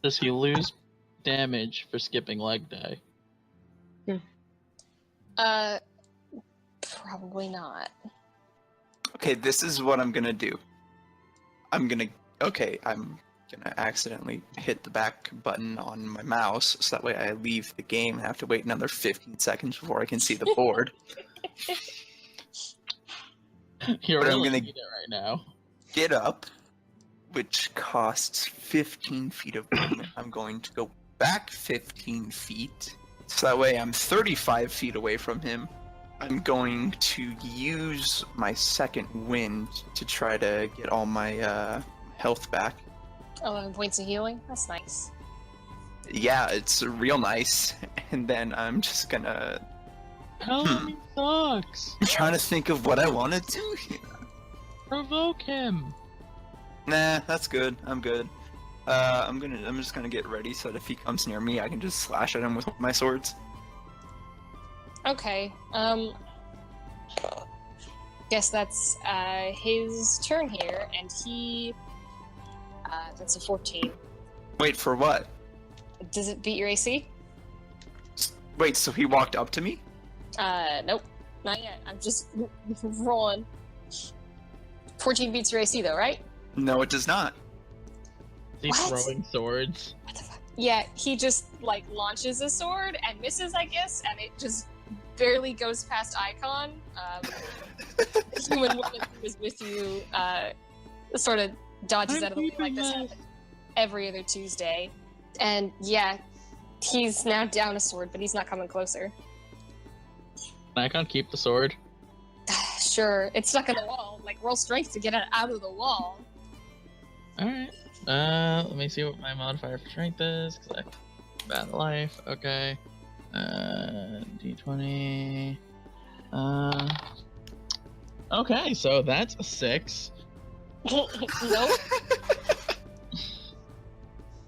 B: Does he lose damage for skipping leg day?
A: Probably not.
E: Okay, this is what I'm gonna do. I'm gonna accidentally hit the back button on my mouse, so that way I leave the game and have to wait another 15 seconds before I can see the board.
B: You're
E: But I'm
B: really
E: gonna-
B: need it right now.
E: Get up, which costs 15 feet of movement. I'm going to go back 15 feet, so that way I'm 35 feet away from him. I'm going to use my second wind to try to get all my health back.
A: 11 points of healing. That's nice.
E: Yeah, it's real nice. And then I'm just gonna...
B: Hellamy sucks.
E: I'm trying to think of what I want to do here.
B: Provoke him.
E: Nah, that's good. I'm good. I'm just gonna get ready so that if he comes near me, I can just slash at him with my swords.
A: Okay. Guess that's his turn here, and he. That's a 14.
E: Wait, for what?
A: Does it beat your AC?
E: Wait, so he walked up to me?
A: Nope. Not yet. I'm just rolling. 14 beats your AC though, right?
E: No, it does not.
B: He's
A: What?
B: throwing swords.
A: What the fuck? Yeah, he just like launches a sword and misses, I guess, and it just barely goes past Icon. The human woman who was with you sort of dodges out of the way like this happens every other Tuesday. And yeah, he's now down a sword, but he's not coming closer.
B: I can't keep the sword.
A: Sure, it's stuck in the wall. Like, roll strength to get it out of the wall.
B: Alright. Let me see what my modifier for strength is, because I bad life. Okay. D20. Okay, so that's a 6.
A: Nope.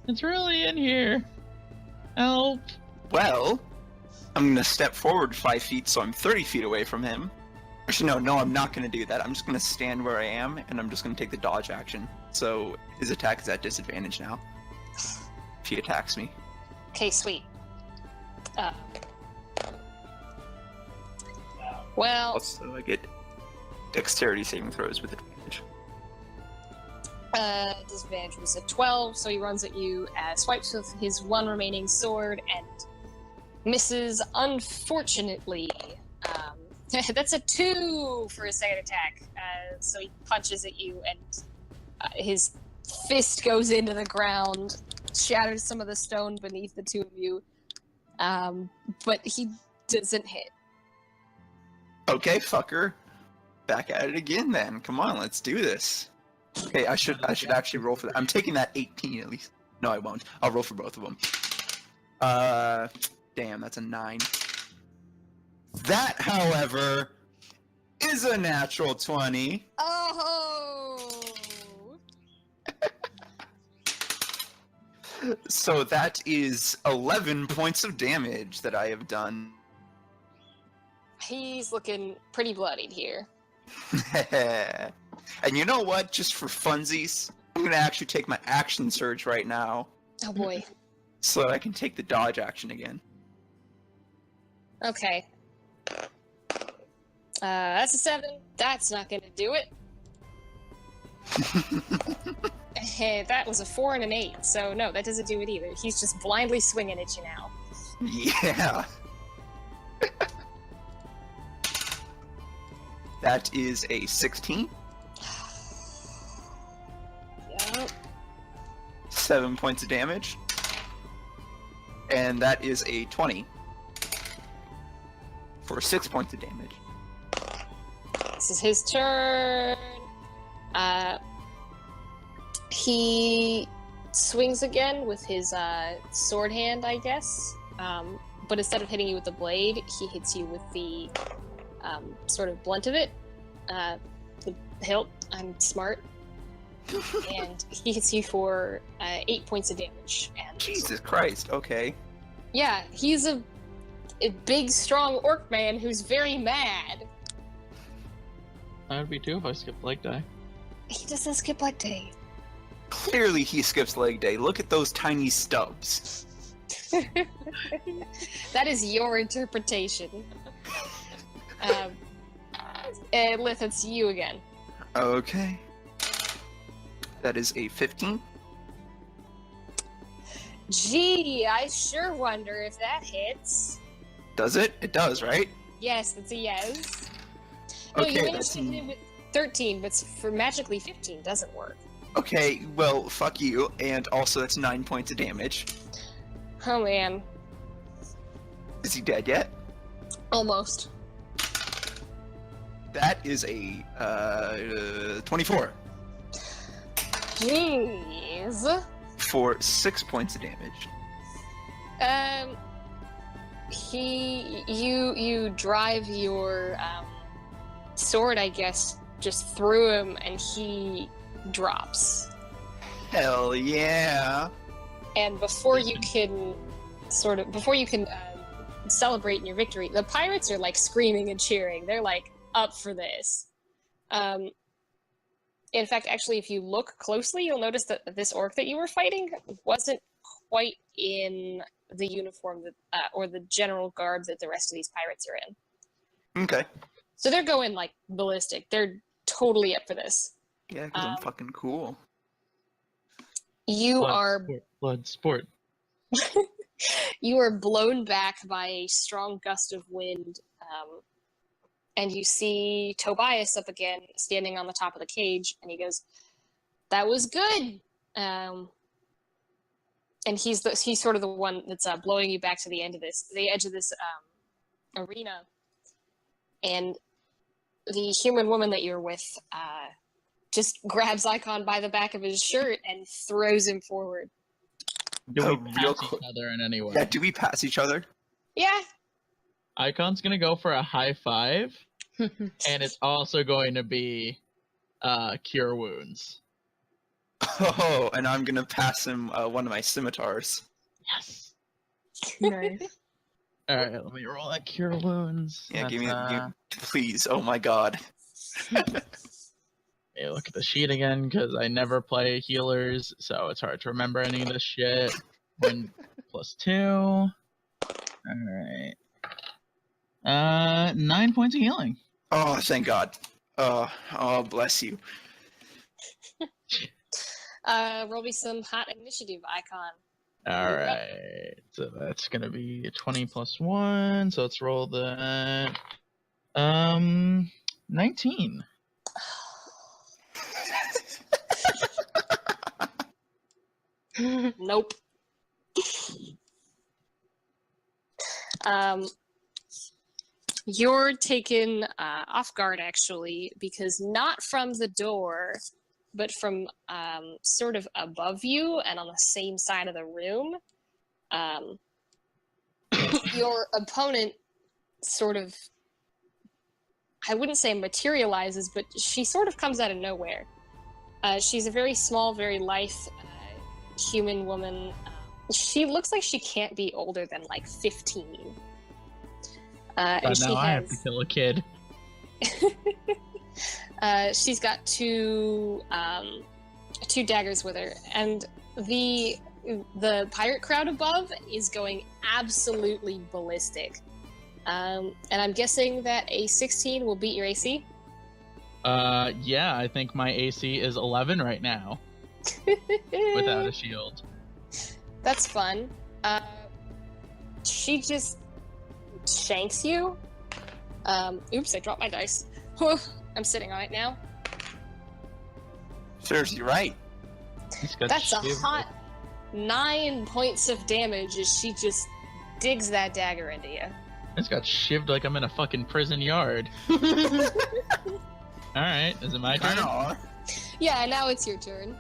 B: It's really in here. Help.
E: Well, I'm gonna step forward 5 feet, so I'm 30 feet away from him. Actually, no, I'm not gonna do that. I'm just gonna stand where I am, and I'm just gonna take the dodge action. So his attack is at disadvantage now. If he attacks me.
A: Okay, sweet. Well,
E: Also, I get dexterity saving throws with advantage.
A: disadvantage was a 12, so he runs at you, swipes with his one remaining sword, and misses, unfortunately. That's a 2 for his second attack. So he punches at you, and his fist goes into the ground, shatters some of the stone beneath the two of you, but he doesn't hit.
E: Okay, fucker. Back at it again then. Come on, let's do this. Okay, I should actually roll for that. I'm taking that 18 at least. No, I won't. I'll roll for both of them. Damn, that's a 9. That, however, is a natural 20.
A: Oh!
E: So that is 11 points of damage that I have done.
A: He's looking pretty bloodied here.
E: And you know what? Just for funsies, I'm gonna actually take my action surge right now,
A: Oh boy.
E: so that I can take the dodge action again.
A: Okay. That's a 7. That's not gonna do it. Hey, that was a 4 and an 8, so no, that doesn't do it either. He's just blindly swinging at you now.
E: Yeah. That is a 16.
A: Yep.
E: 7 points of damage. And that is a 20. For 6 points of damage.
A: This is his turn. He swings again with his sword hand, I guess. But instead of hitting you with the blade, he hits you with the sort of blunt of it. The hilt. I'm smart. And he hits you for 8 points of damage. And
E: Jesus Christ, okay.
A: yeah, he's a big, strong orc man who's very mad.
B: I would be too if I skipped leg die.
A: He doesn't skip leg day.
E: Clearly he skips leg day. Look at those tiny stubs.
A: That is your interpretation. Lith, it's you again.
E: Okay. That is a 15.
A: Gee, I sure wonder if that hits.
E: Does it? It does, right?
A: Yes, that's a yes. No,
E: Okay,
A: you managed
E: that's
A: to hit it with 13, but for magically 15 doesn't work.
E: okay. Well, fuck you, and also that's 9 points of damage.
A: Oh man,
E: Is he dead yet?
A: almost.
E: That is a 24
A: Jeez.
E: for 6 points of damage.
A: You drive your sword, I guess, just through him, and he drops.
E: Hell yeah!
A: And before you can celebrate in your victory, the pirates are like screaming and cheering. They're like up for this. In fact, actually, if you look closely, you'll notice that this orc that you were fighting wasn't quite in the uniform that, or the general garb that the rest of these pirates are in.
E: Okay.
A: So they're going like ballistic. They're totally up for this.
E: Yeah, because I'm fucking cool.
A: You are
B: blood sport.
A: you are blown back by a strong gust of wind, and you see Tobias up again, standing on the top of the cage, and he goes, "That was good." And he's sort of the one that's blowing you back to the edge of this arena, and the human woman that you're with just grabs Icon by the back of his shirt and throws him forward.
B: Do
E: Oh,
B: we
E: real
B: pass each
E: quick.
B: other in any way?
E: Yeah, do we pass each other?
A: Yeah.
B: Icon's gonna go for a high five, and it's also going to be cure wounds.
E: Oh, and I'm gonna pass him one of my scimitars.
B: Yes.
D: Nice.
B: All right, let me roll that cure wounds.
E: Yeah, give me,
B: That's,
E: please. Oh my god.
B: yeah, look at the sheet again because I never play healers, so it's hard to remember any of this shit. 1 + 2. All right. 9 points of healing.
E: Oh, thank God. Oh, bless you.
A: Roll me some hot initiative, Icon.
B: All right, so that's gonna be a 20 + 1. So let's roll that. 19.
A: Nope. You're taken off guard, actually, because not from the door, but from sort of above you and on the same side of the room. Your opponent sort of, I wouldn't say materializes, but she sort of comes out of nowhere. She's a very small, very lithe human woman. She looks like she can't be older than like 15. And
B: But
A: she
B: now I have
A: has,
B: to kill a kid.
A: she's got two daggers with her, and the pirate crowd above is going absolutely ballistic. And I'm guessing that a 16 will beat your AC.
B: Yeah, I think my AC is 11 right now without a shield.
A: That's fun. She just shanks you. Oops, I dropped my dice. Whew, I'm sitting on it now.
E: Serves you right.
B: He's got
A: That's a
B: shield.
A: hot 9 points of damage as she just digs that dagger into you.
B: I just got shivved like I'm in a fucking prison yard. Alright, is it my turn?
E: Kinda are.
A: Yeah, now it's your turn.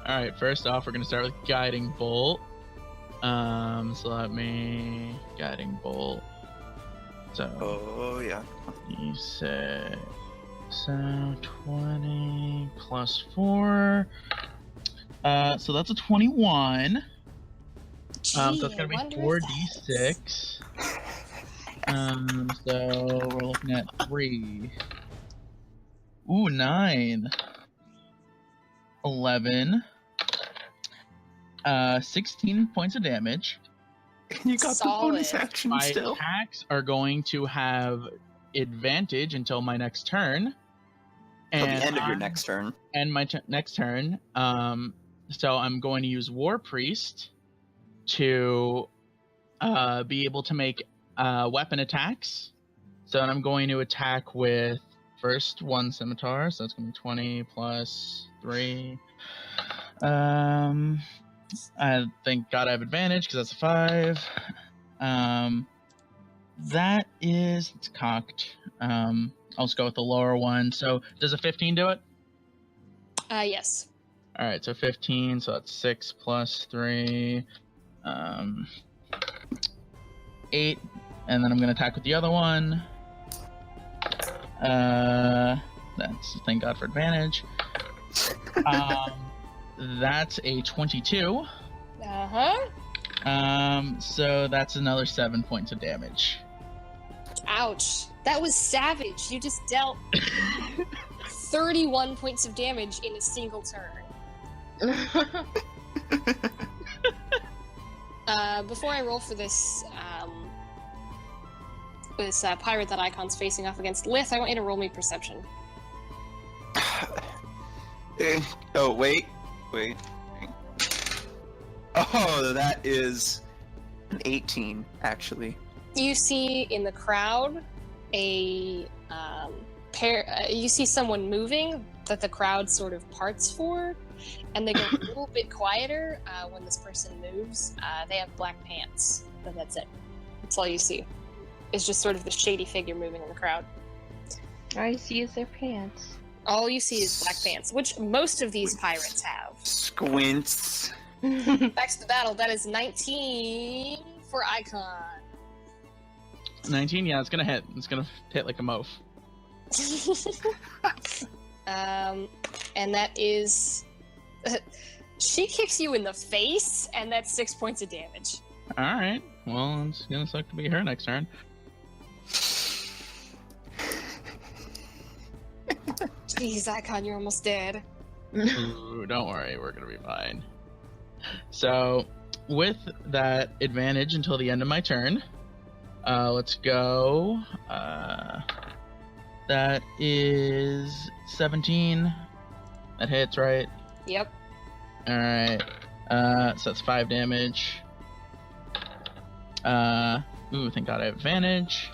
B: Alright, first off, we're gonna start with Guiding Bolt. So let me... Guiding Bolt. So,
E: Oh, yeah.
B: you said... So, 20 plus 4. So that's a 21. So
A: Gee,
B: it's gonna
A: I
B: be
A: wonder if
B: 4d6. So we're looking at 3. Ooh, 9. 11. 16 points of damage.
E: You got the bonus
A: Solid.
E: action
B: My
E: still.
B: attacks are going to have advantage until my next turn.
E: Till the end of your
B: I'm-
E: next turn.
B: And my next turn. So I'm going to use War Priest. to be able to make weapon attacks. So I'm going to attack with first one scimitar, so that's going to be 20 plus 3. I thank God I have advantage because that's a 5. That is, it's cocked. I'll just go with the lower one. So does a 15 do it?
A: Yes.
B: All right, so 15, so that's 6 plus 3, 8, and then I'm going to attack with the other one. That's, thank God for advantage. That's a 22. So that's another 7 points of damage.
A: Ouch. That was savage. You just dealt 31 points of damage in a single turn. Before I roll for this, pirate that Icon's facing off against, Lith, I want you to roll me perception.
E: Oh, wait. Oh, that is an 18, actually.
A: You see in the crowd a you see someone moving that the crowd sort of parts for, and they go a little bit quieter when this person moves. They have black pants, but that's it. That's all you see. It's just sort of the shady figure moving in the crowd.
D: All I see is their pants.
A: All you see is black pants, which most of these pirates have.
E: Squints.
A: Back to the battle. That is 19 for Icon.
B: 19, yeah, it's gonna hit. It's gonna hit like a moaf.
A: And that is... she kicks you in the face, and that's 6 points of damage.
B: Alright, well, it's gonna suck to be her next turn.
A: Jeez, Icon, you're almost dead.
B: Ooh, don't worry, we're gonna be fine. So, with that advantage until the end of my turn, let's go. That is 17. That hits, right?
A: Yep.
B: Alright. So that's 5 damage. Ooh, thank God I have advantage.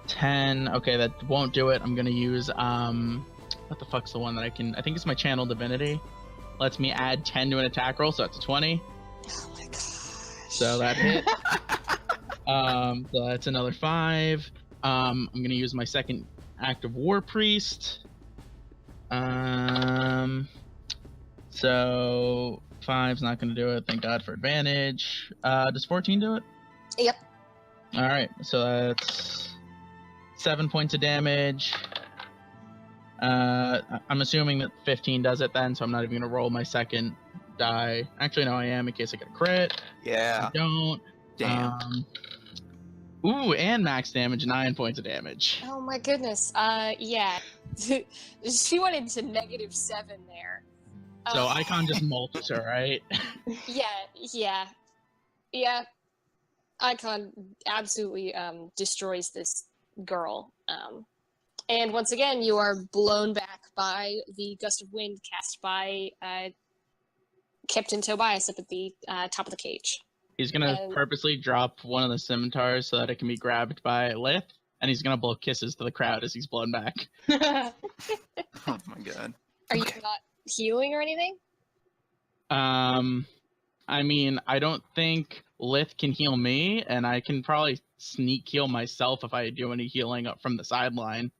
B: 10. Okay, that won't do it. I'm gonna use, what the fuck's the one that I think it's my Channel Divinity. Lets me add 10 to an attack roll, so that's a 20.
A: Oh my gosh.
B: So that hit. So that's another 5. I'm gonna use my second active War Priest. So 5's not gonna do it. Thank God for advantage. Does 14 do it?
A: Yep.
B: All right. So that's 7 points of damage. I'm assuming that 15 does it then, so I'm not even gonna roll my second die. Actually, no, I am in case I get a crit.
E: Yeah.
B: I don't.
E: Damn.
B: Ooh, and max damage, 9 points of damage.
A: Oh my goodness. Yeah. She went into -7 there.
B: So Icon just mulches her, right?
A: Yeah. Icon absolutely destroys this girl. And once again, you are blown back by the gust of wind cast by Captain Tobias up at the top of the cage.
B: He's gonna purposely drop one of the scimitars so that it can be grabbed by Lith, and he's gonna blow kisses to the crowd as he's blown back.
E: Oh my God.
A: Are you not healing or anything?
B: I mean, I don't think Lith can heal me, and I can probably sneak heal myself if I do any healing up from the sideline.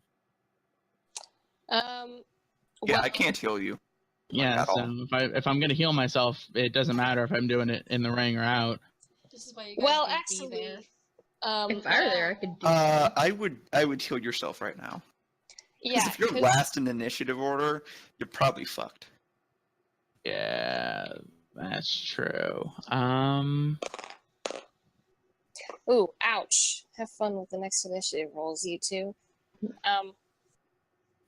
E: Yeah, I can't heal you.
B: Yeah, so if I'm gonna heal myself, it doesn't matter if I'm doing it in the ring or out.
C: This is why you guys
A: Well,
C: need to be
A: actually,
C: there.
D: If I were there, I could do that.
E: I would heal yourself right now.
A: yeah.
E: Because if you're
A: 'cause-
E: last in initiative order, you're probably fucked.
B: Yeah, that's true.
A: Ooh, ouch. Have fun with the next initiative rolls, you two.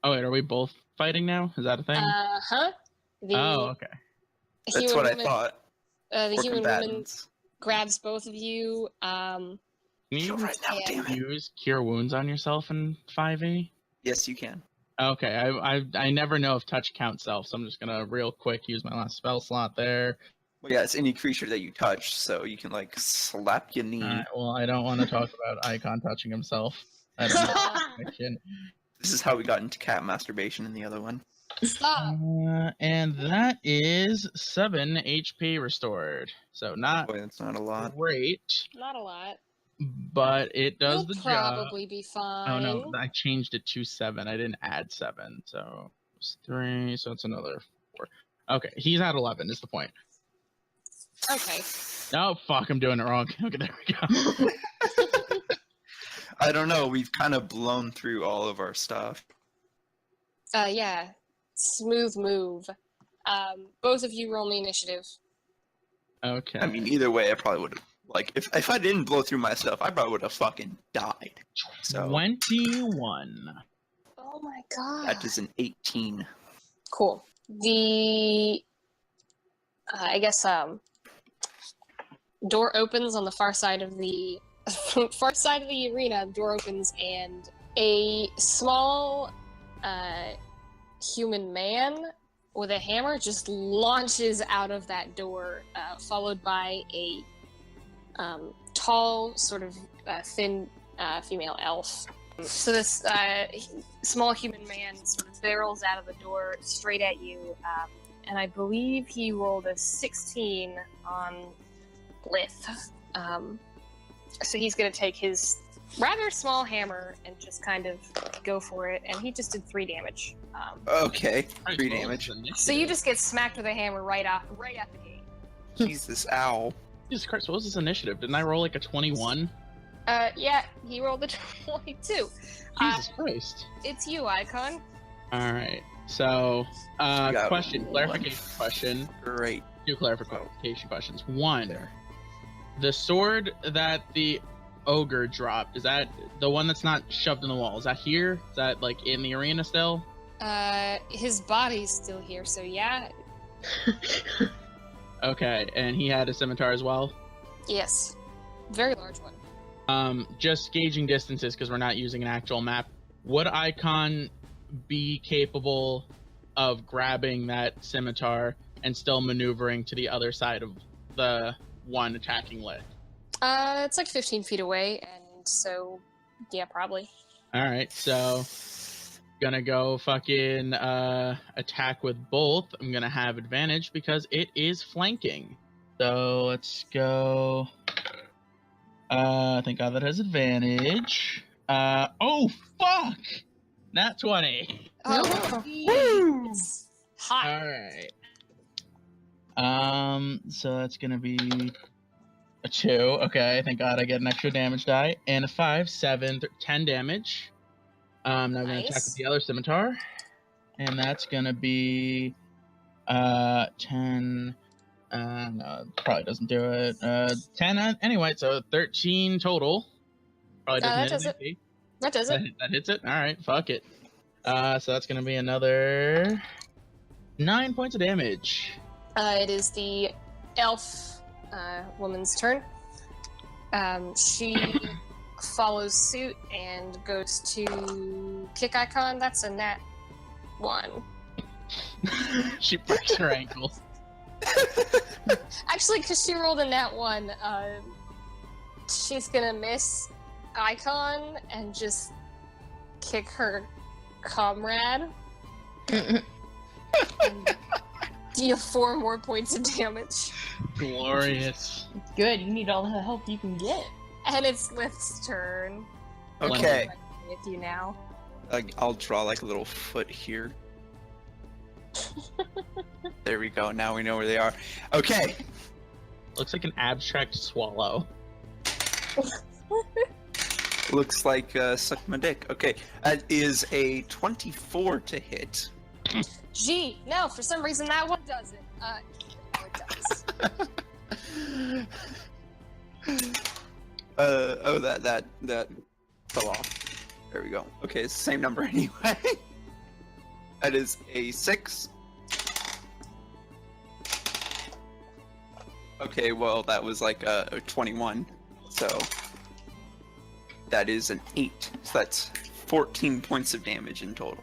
B: Oh wait, are we both fighting now? Is that a thing?
A: Uh-huh.
B: Oh, okay.
E: That's what I thought.
A: The
E: For
A: human woman
E: combatants.
A: grabs both of you.
B: Can you
E: Heal right now,
A: Yeah.
E: damn it.
B: use Cure Wounds on yourself in 5e?
E: Yes, you can.
B: Okay, I never know if touch counts self, so I'm just gonna real quick use my last spell slot there.
E: Well, yeah, it's any creature that you touch, so you can like slap your knee.
B: Alright, well, I don't want to talk about Icon touching himself. I don't know.
E: This is how we got into cat masturbation in the other one.
A: Stop.
B: And that is 7 HP restored. So not
E: Boy, that's not a lot.
B: great,
A: Not a lot.
B: but it does
A: You'll
B: the job.
A: probably be
B: Oh
A: fine.
B: no, I changed it to 7. I didn't add 7, so it's 3. So it's another 4. Okay, he's at 11. Is the point?
A: Okay.
B: Oh fuck, I'm doing it wrong. Okay, there we go.
E: I don't know. We've kind of blown through all of our stuff.
A: Yeah. Smooth move. Both of you roll me initiative.
B: Okay.
E: I mean, either way, I probably would have. Like, if I didn't blow through my stuff, I probably would have fucking died. So
B: 21.
A: Oh my god.
E: that is an 18.
A: Cool. The I guess door opens on the far side of the arena. Door opens and a small human man with a hammer just launches out of that door, followed by a tall, sort of thin female elf. So this small human man sort of barrels out of the door straight at you, and I believe he rolled a 16 on Lith. So he's going to take his rather small hammer and just kind of go for it, and he just did 3 damage.
E: Okay, 3 damage.
A: So you just get smacked with a hammer right out the gate.
E: Jesus, ow.
B: Jesus Christ, what was this initiative? Didn't I roll like a 21?
A: Yeah, he rolled a 22.
B: Jesus Christ.
A: It's you, Icon.
B: Alright, so,
E: got
B: clarification question.
E: Great.
B: 2 clarification questions. 1, the sword that the ogre dropped, is that the one that's not shoved in the wall? Is that here? Is that, like, in the arena still?
A: His body's still here, so yeah.
B: Okay, and he had a scimitar as well?
A: Yes. Very large one.
B: Just gauging distances, because we're not using an actual map, would Icon be capable of grabbing that scimitar and still maneuvering to the other side of the one attacking Lith?
A: It's like 15 feet away, and so, yeah, probably.
B: Alright, so gonna go fucking attack with both. I'm gonna have advantage because it is flanking. So let's go. Thank God that has advantage. Oh fuck! Nat 20.
A: Oh,
E: Woo!
A: it's hot.
B: Alright. So that's gonna be a 2. Okay, thank God I get an extra damage die. And a 5, 7, 10 damage. Now I'm gonna attack with the other scimitar. And that's gonna be 10. No, probably doesn't do it. 10 anyway, so 13 total. Probably doesn't hit it.
A: That does it.
B: That hits it. All right, fuck it. So that's gonna be another 9 points of damage.
A: It is the elf woman's turn. She follows suit and goes to kick Icon. That's a nat 1.
B: She breaks her ankle.
A: Actually, because she rolled a nat 1, she's gonna miss Icon and just kick her comrade and deal 4 more points of damage.
B: Glorious.
D: Good, you need all the help you can get.
A: And it's Lith's turn.
E: Okay.
A: With you now.
E: I'll draw like a little foot here. There we go. Now we know where they are. Okay.
B: Looks like an abstract swallow.
E: Looks like suck my dick. Okay. That is a 24 to hit.
A: Gee, no, for some reason that one doesn't. No, it does.
E: Oh, that fell off. There we go. Okay, it's the same number anyway. That is a 6. Okay, well, that was like a 21. So that is an 8. So that's 14 points of damage in total.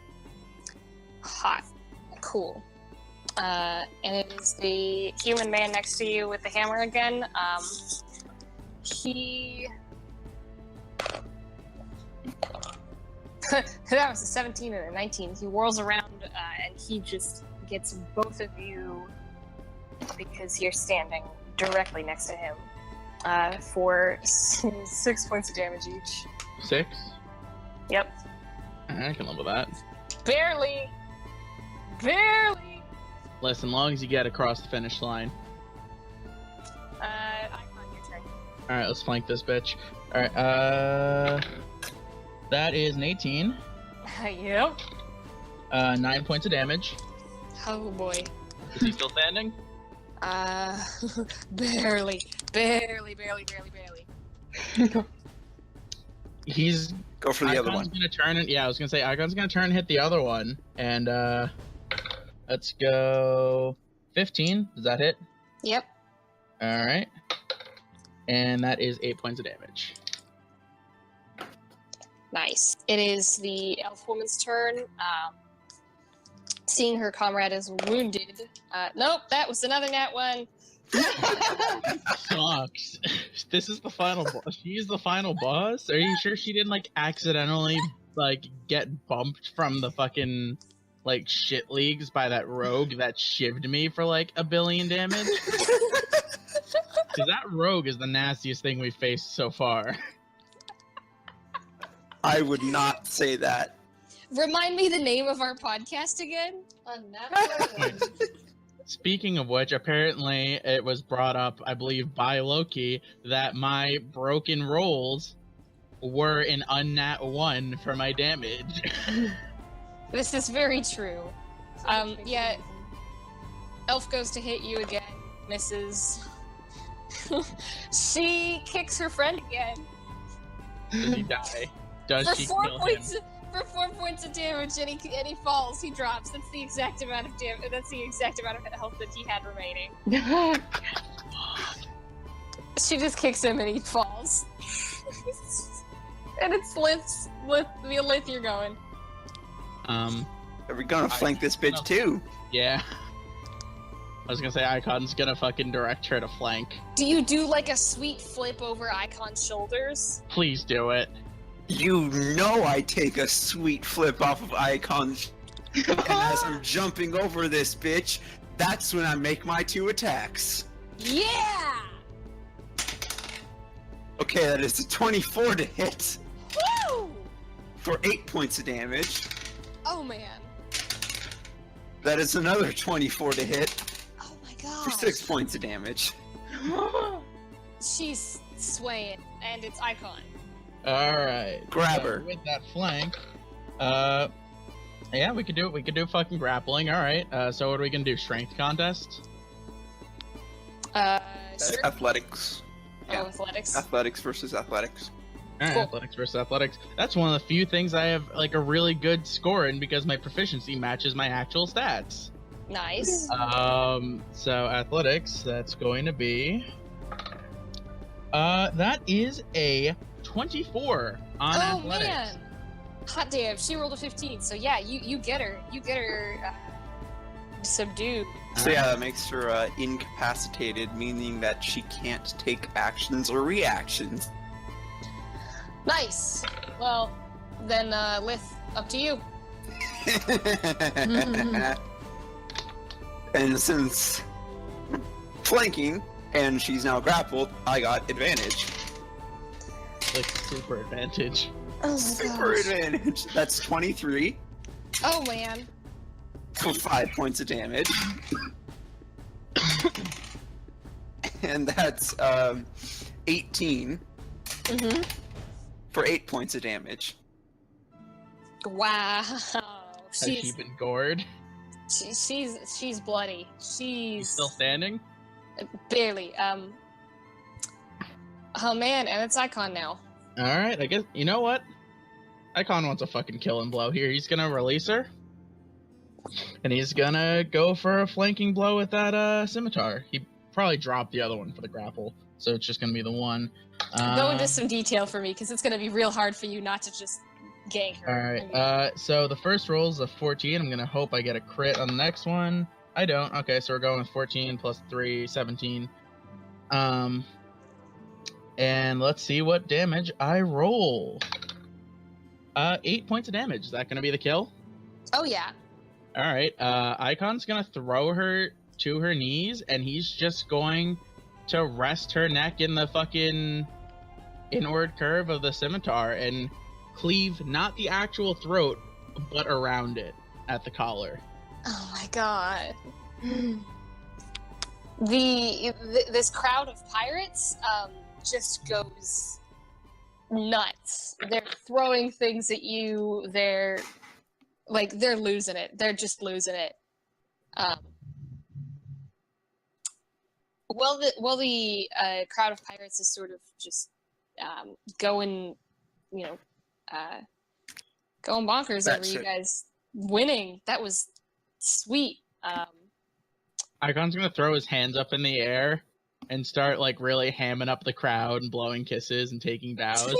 A: Hot. Cool. And it is the human man next to you with the hammer again. He... that was a 17 and a 19. He whirls around and he just gets both of you because you're standing directly next to him for 6 points of damage each.
B: 6?
A: Yep.
B: I can live with that.
A: Barely! Barely!
B: Listen, long as you get across the finish line.
A: Icon, your turn.
B: Alright, let's flank this bitch. Alright, that is an 18.
A: Yep.
B: 9 points of damage.
A: Oh boy.
B: Is he still standing?
A: Barely.
B: He's...
E: Go for the other
B: Icon's
E: one.
B: gonna turn and... Yeah, I was gonna say, Icon's gonna turn and hit the other one. And, let's go... 15. Does that hit?
A: Yep.
B: Alright. And that is 8 points of damage.
A: Nice. It is the elf woman's turn. Seeing her comrade is wounded. Nope, that was another nat one.
B: Sucks. This is the final boss. She's the final boss? Are you sure she didn't, like, accidentally, like, get bumped from the fucking, like, shit leagues by that rogue that shivved me for, like, 1 billion damage? Because that rogue is the nastiest thing we've faced so far.
E: I would not say that.
A: Remind me the name of our podcast again?
C: UnNatural.
B: Speaking of which, apparently it was brought up, I believe, by Loki, that my broken rolls were an unnat 1 for my damage.
A: This is very true. Yeah. Elf goes to hit you again, misses. She kicks her friend again.
B: Does he die? Does
A: For
B: she
A: 4
B: kill
A: points.
B: him?
A: For 4 points of damage, and he falls. He drops. That's the exact amount of damage. That's the exact amount of health that he had remaining. She just kicks him, and he falls. And it's Lith. Lith, you're going.
E: Are we gonna flank this bitch too?
B: Yeah. I was gonna say Icon's gonna fucking direct her to flank.
A: Do you do like a sweet flip over Icon's shoulders?
B: Please do it.
E: You know I take a sweet flip off of Icon's. And as I'm jumping over this bitch, that's when I make my 2 attacks.
A: Yeah!
E: Okay, that is a 24 to hit
A: Woo!
E: for 8 points of damage.
A: Oh man.
E: That is another 24 to hit
A: Oh my
E: for
A: god.
E: 6 points of damage.
A: She's swaying, and it's Icon.
B: Alright.
E: Grab
B: so
E: her.
B: with that flank, yeah, we could do it. We could do fucking grappling. Alright, so what are we gonna do? Strength contest?
A: Sure.
E: Athletics.
A: Oh, athletics.
E: Athletics versus athletics.
B: Alright,
A: Cool.
B: athletics versus athletics. That's one of the few things I have, like, a really good score in because my proficiency matches my actual stats.
A: Nice.
B: So athletics, that's going to be... that is a 24 on athletics.
A: Man. Hot damn, she rolled a 15, so yeah, you get her. You get her subdued.
E: So yeah, that makes her incapacitated, meaning that she can't take actions or reactions.
A: Nice. Well, then Lith, up to you.
E: And since flanking, and she's now grappled, I got advantage.
B: Like, super advantage.
A: Oh my
E: Super
A: gosh.
E: advantage. That's 23
A: Oh man.
E: for 5 points of damage. And that's 18
A: Mm-hmm.
E: for 8 points of damage.
A: Wow.
B: Has she
A: She's
B: been gored?
A: she's bloody.
B: She's still standing?
A: Barely. Oh man, and it's Icon now.
B: Alright, I guess, you know what? Icon wants a fucking killing blow here. He's gonna release her. And he's gonna go for a flanking blow with that scimitar. He probably dropped the other one for the grapple, so it's just gonna be the one.
A: Go into some detail for me, because it's gonna be real hard for you not to just gank her.
B: Alright, so the first roll is a 14. I'm gonna hope I get a crit on the next one. I don't. Okay, so we're going with 14 plus 3, 17. And let's see what damage I roll. 8 points of damage. Is that going to be the kill?
A: Oh yeah.
B: All right. Icon's going to throw her to her knees, and he's just going to rest her neck in the fucking inward curve of the scimitar and cleave not the actual throat, but around it at the collar.
A: Oh my god. This crowd of pirates just goes nuts. They're throwing things at you. They're losing it. They're just losing it. While the crowd of pirates is sort of just going, going bonkers over you guys winning. That was sweet.
B: Icon's gonna throw his hands up in the air and start like really hamming up the crowd and blowing kisses and taking bows.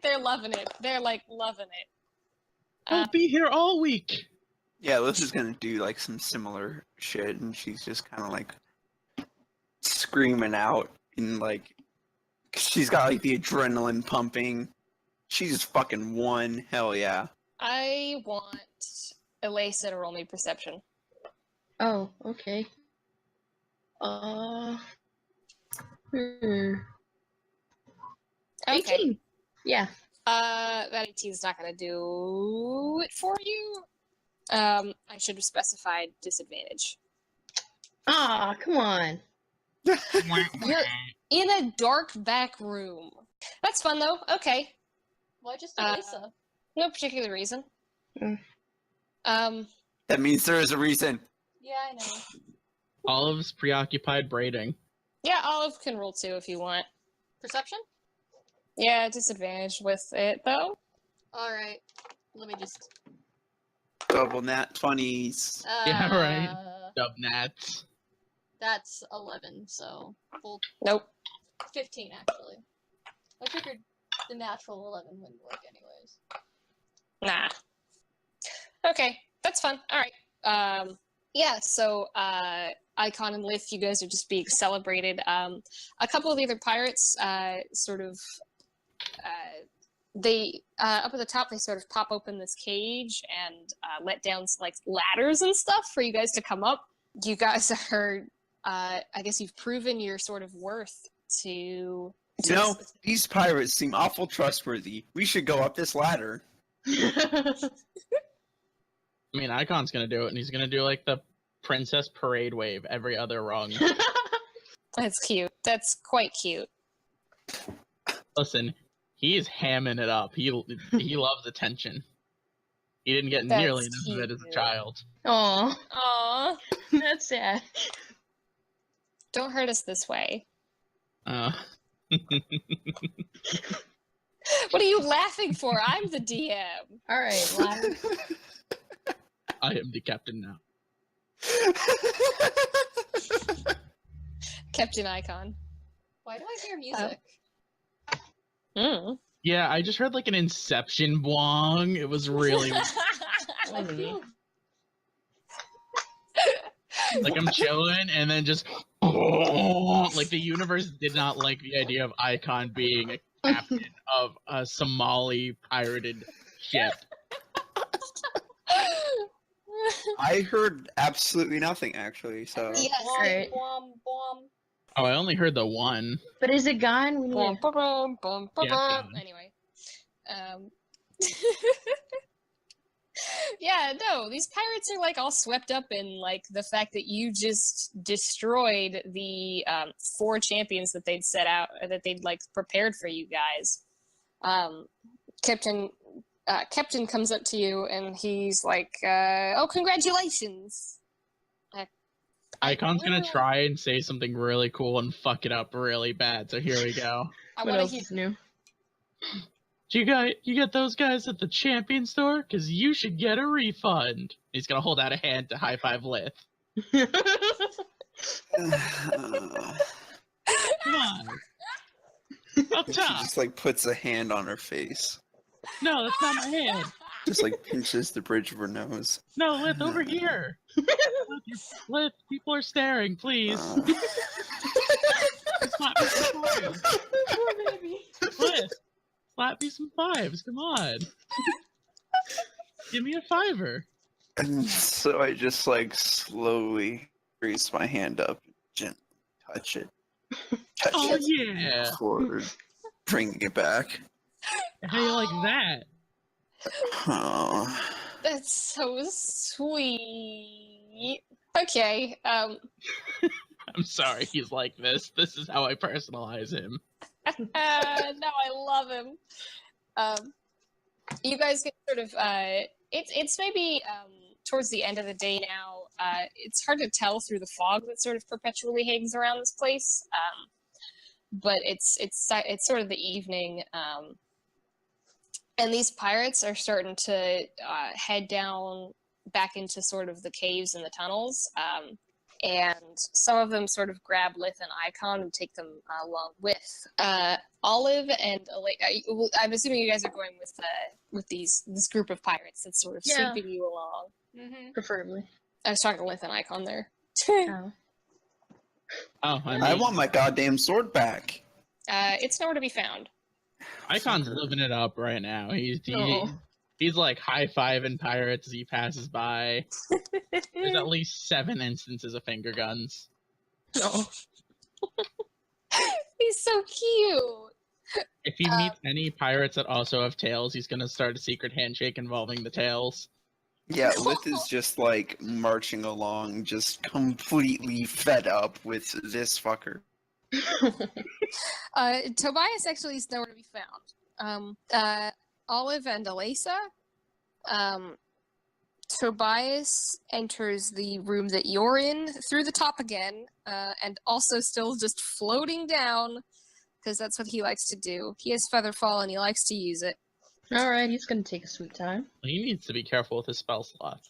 A: They're loving it. They're like loving it.
B: I'll be here all week.
E: Yeah, Lith is gonna do like some similar shit, and she's just kind of like screaming out and like she's got like the adrenaline pumping. She just fucking won. Hell yeah.
A: I want Elisa to roll me perception.
D: Oh, okay. 18.
A: Okay.
D: Yeah.
A: That 18 is not gonna do it for you. I should have specified disadvantage.
D: Ah, come on.
A: You're in a dark back room. That's fun though. Okay.
C: Why just Elisa?
A: No particular reason.
E: That means there is a reason.
C: Yeah, I know.
B: Olive's preoccupied braiding.
A: Yeah, Olive can roll 2 if you want.
C: Perception?
A: Yeah, disadvantage with it though.
C: Alright. Let me just...
E: Double nat 20s.
B: Yeah, right. Dub nats.
C: That's 11, so... Full
A: Nope.
C: 15, actually. I figured the natural 11 wouldn't work anyways.
A: Nah. Okay, that's fun. Alright. Yeah, so, Icon and Lith, you guys are just being celebrated. A couple of the other pirates, they, up at the top, they sort of pop open this cage and let down, like, ladders and stuff for you guys to come up. You guys are, I guess you've proven your sort of worth to...
E: You know, these pirates seem awful trustworthy. We should go up this ladder.
B: I mean, Icon's gonna do it, and he's gonna do like the princess parade wave every other rung.
A: That's cute. That's quite cute.
B: Listen, he is hamming it up. He loves attention. He didn't get nearly enough of it as a child.
D: Aw.
A: Aww.
D: That's sad.
A: Don't hurt us this way.
B: Uh.
A: What are you laughing for? I'm the DM.
D: Alright, ladder.
B: I am the captain now.
A: Captain Icon.
C: Why do I hear music?
B: Yeah, I just heard like an Inception bwong. It was really
C: I feel...
B: like I'm chilling, and then just like the universe did not like the idea of Icon being a captain of a Somali pirated ship.
E: I heard absolutely nothing, actually, so...
A: Yes.
D: Great.
C: Blom, blom.
B: Oh, I only heard the one.
D: But is it gone? We need
A: Bum, ba, bum, bum, ba,
B: Yeah,
A: bum.
B: it's gone.
A: Anyway. Yeah, no, these pirates are like all swept up in like the fact that you just destroyed the 4 champions that they'd set out, that they'd like prepared for you guys. Captain comes up to you and he's like, "Oh, congratulations!"
B: Icon's gonna try and say something really cool and fuck it up really bad. So here we go.
A: I
D: What
A: want
D: else
A: to
D: is new?
B: You get those guys at the champion store? Cause you should get a refund. He's gonna hold out a hand to high five Lith. Come on. Up
E: She
B: top.
E: just like puts a hand on her face.
B: No, that's not my hand.
E: Just like pinches the bridge of her nose.
B: No, Lith, over here. Lith, people are staring, please. Slap me some fives.
C: Poor baby.
B: Lith, slap me some fives. Come on. Give me a fiver.
E: And so I just like slowly raise my hand up and gently touch it. Touch
B: Oh
E: it
B: yeah.
E: before bringing it back.
B: How you like that?
E: Oh.
A: That's so sweet. Okay.
B: I'm sorry he's like this. This is how I personalize him.
A: No, I love him. You guys get sort of it's maybe towards the end of the day now. It's hard to tell through the fog that sort of perpetually hangs around this place. But it's sort of the evening. And these pirates are starting to head down back into sort of the caves and the tunnels. And some of them sort of grab Lith and Icon and take them along with Olive and I'm assuming you guys are going with this group of pirates that's sort of sweeping you along.
C: Mm-hmm.
D: Preferably.
A: I was talking to Lith and Icon there.
D: Oh.
E: I want my goddamn sword back.
A: It's nowhere to be found.
B: Icon's living it up right now. He's like high-fiving pirates as he passes by. There's at least 7 instances of finger guns.
D: Oh.
A: He's so cute.
B: If he meets any pirates that also have tails, he's gonna start a secret handshake involving the tails.
E: Yeah, Lith is just like marching along, just completely fed up with this fucker.
A: Tobias actually is nowhere to be found. Olive and Elisa. Tobias enters the room that you're in through the top again, and also still just floating down, because that's what he likes to do. He has Featherfall and he likes to use it.
D: Alright, he's gonna take a sweet time.
B: He needs to be careful with his spell slots.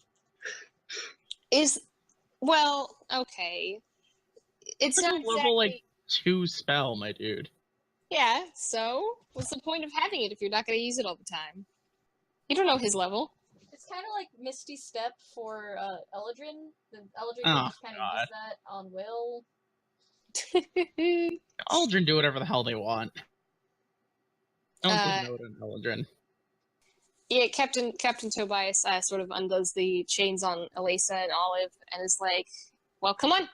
A: Well, okay. It's
B: That's
A: not
B: a
A: exactly...
B: level like 2 spell, my dude.
A: Yeah, so what's the point of having it if you're not going to use it all the time? You don't know his level.
C: It's kind of like Misty Step for Eldrin. The Eldrin
B: Oh,
C: can just kind of use that on Will.
B: Aldrin do whatever the hell they want. Don't
A: Uh,
B: put note on Aldrin.
A: Yeah, Captain Tobias sort of undoes the chains on Elisa and Olive and is like, well, come on.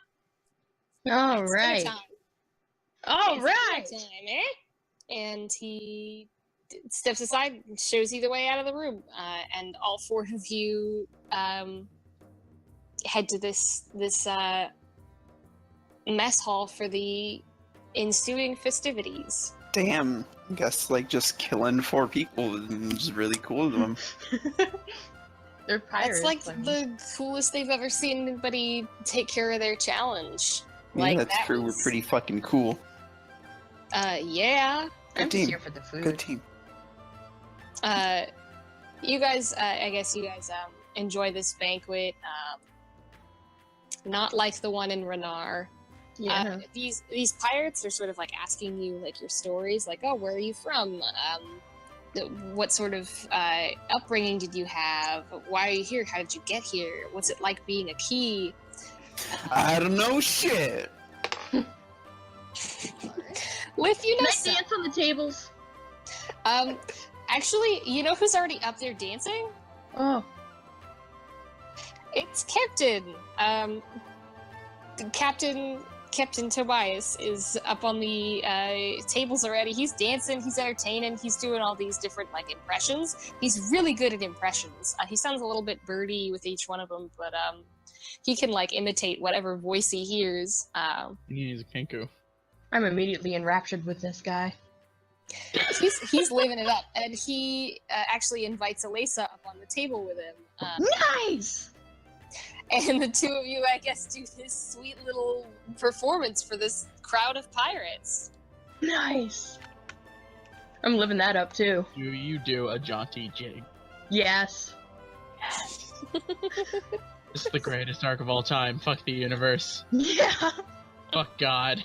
D: Alright.
A: It's dinner time.
D: Alright!
A: It's dinner time, eh? And he steps aside and shows you the way out of the room. And all 4 of you head to this mess hall for the ensuing festivities.
E: Damn, I guess like just killing 4 people is really cool to them.
D: They're pirates.
A: It's like the coolest they've ever seen anybody take care of their challenge.
E: Yeah, that's true. We're pretty fucking cool.
A: Yeah.
D: I'm
E: Good team.
D: just here for the food.
E: Good team.
A: You guys, I guess you guys enjoy this banquet. Not like the one in Renar.
D: Yeah.
A: These pirates are sort of like asking you like your stories, like, oh, where are you from? What sort of upbringing did you have? Why are you here? How did you get here? What's it like being a key?
E: I don't know shit.
A: With you know
D: Can I
A: some.
D: dance on the tables?
A: Actually, you know who's already up there dancing?
D: Oh.
A: It's Captain. Captain Tobias is up on the tables already. He's dancing, he's entertaining, he's doing all these different like impressions. He's really good at impressions. He sounds a little bit birdy with each one of them, but he can like imitate whatever voice he hears.
B: He's a kinku.
D: I'm immediately enraptured with this guy.
A: He's living it up, and he actually invites Elisa up on the table with him.
D: Nice!
A: And the 2 of you, I guess, do this sweet little performance for this crowd of pirates.
D: Nice! I'm living that up too.
B: Do you do a jaunty jig?
D: Yes.
B: Yes. This is the greatest arc of all time. Fuck the universe.
D: Yeah.
B: Fuck God.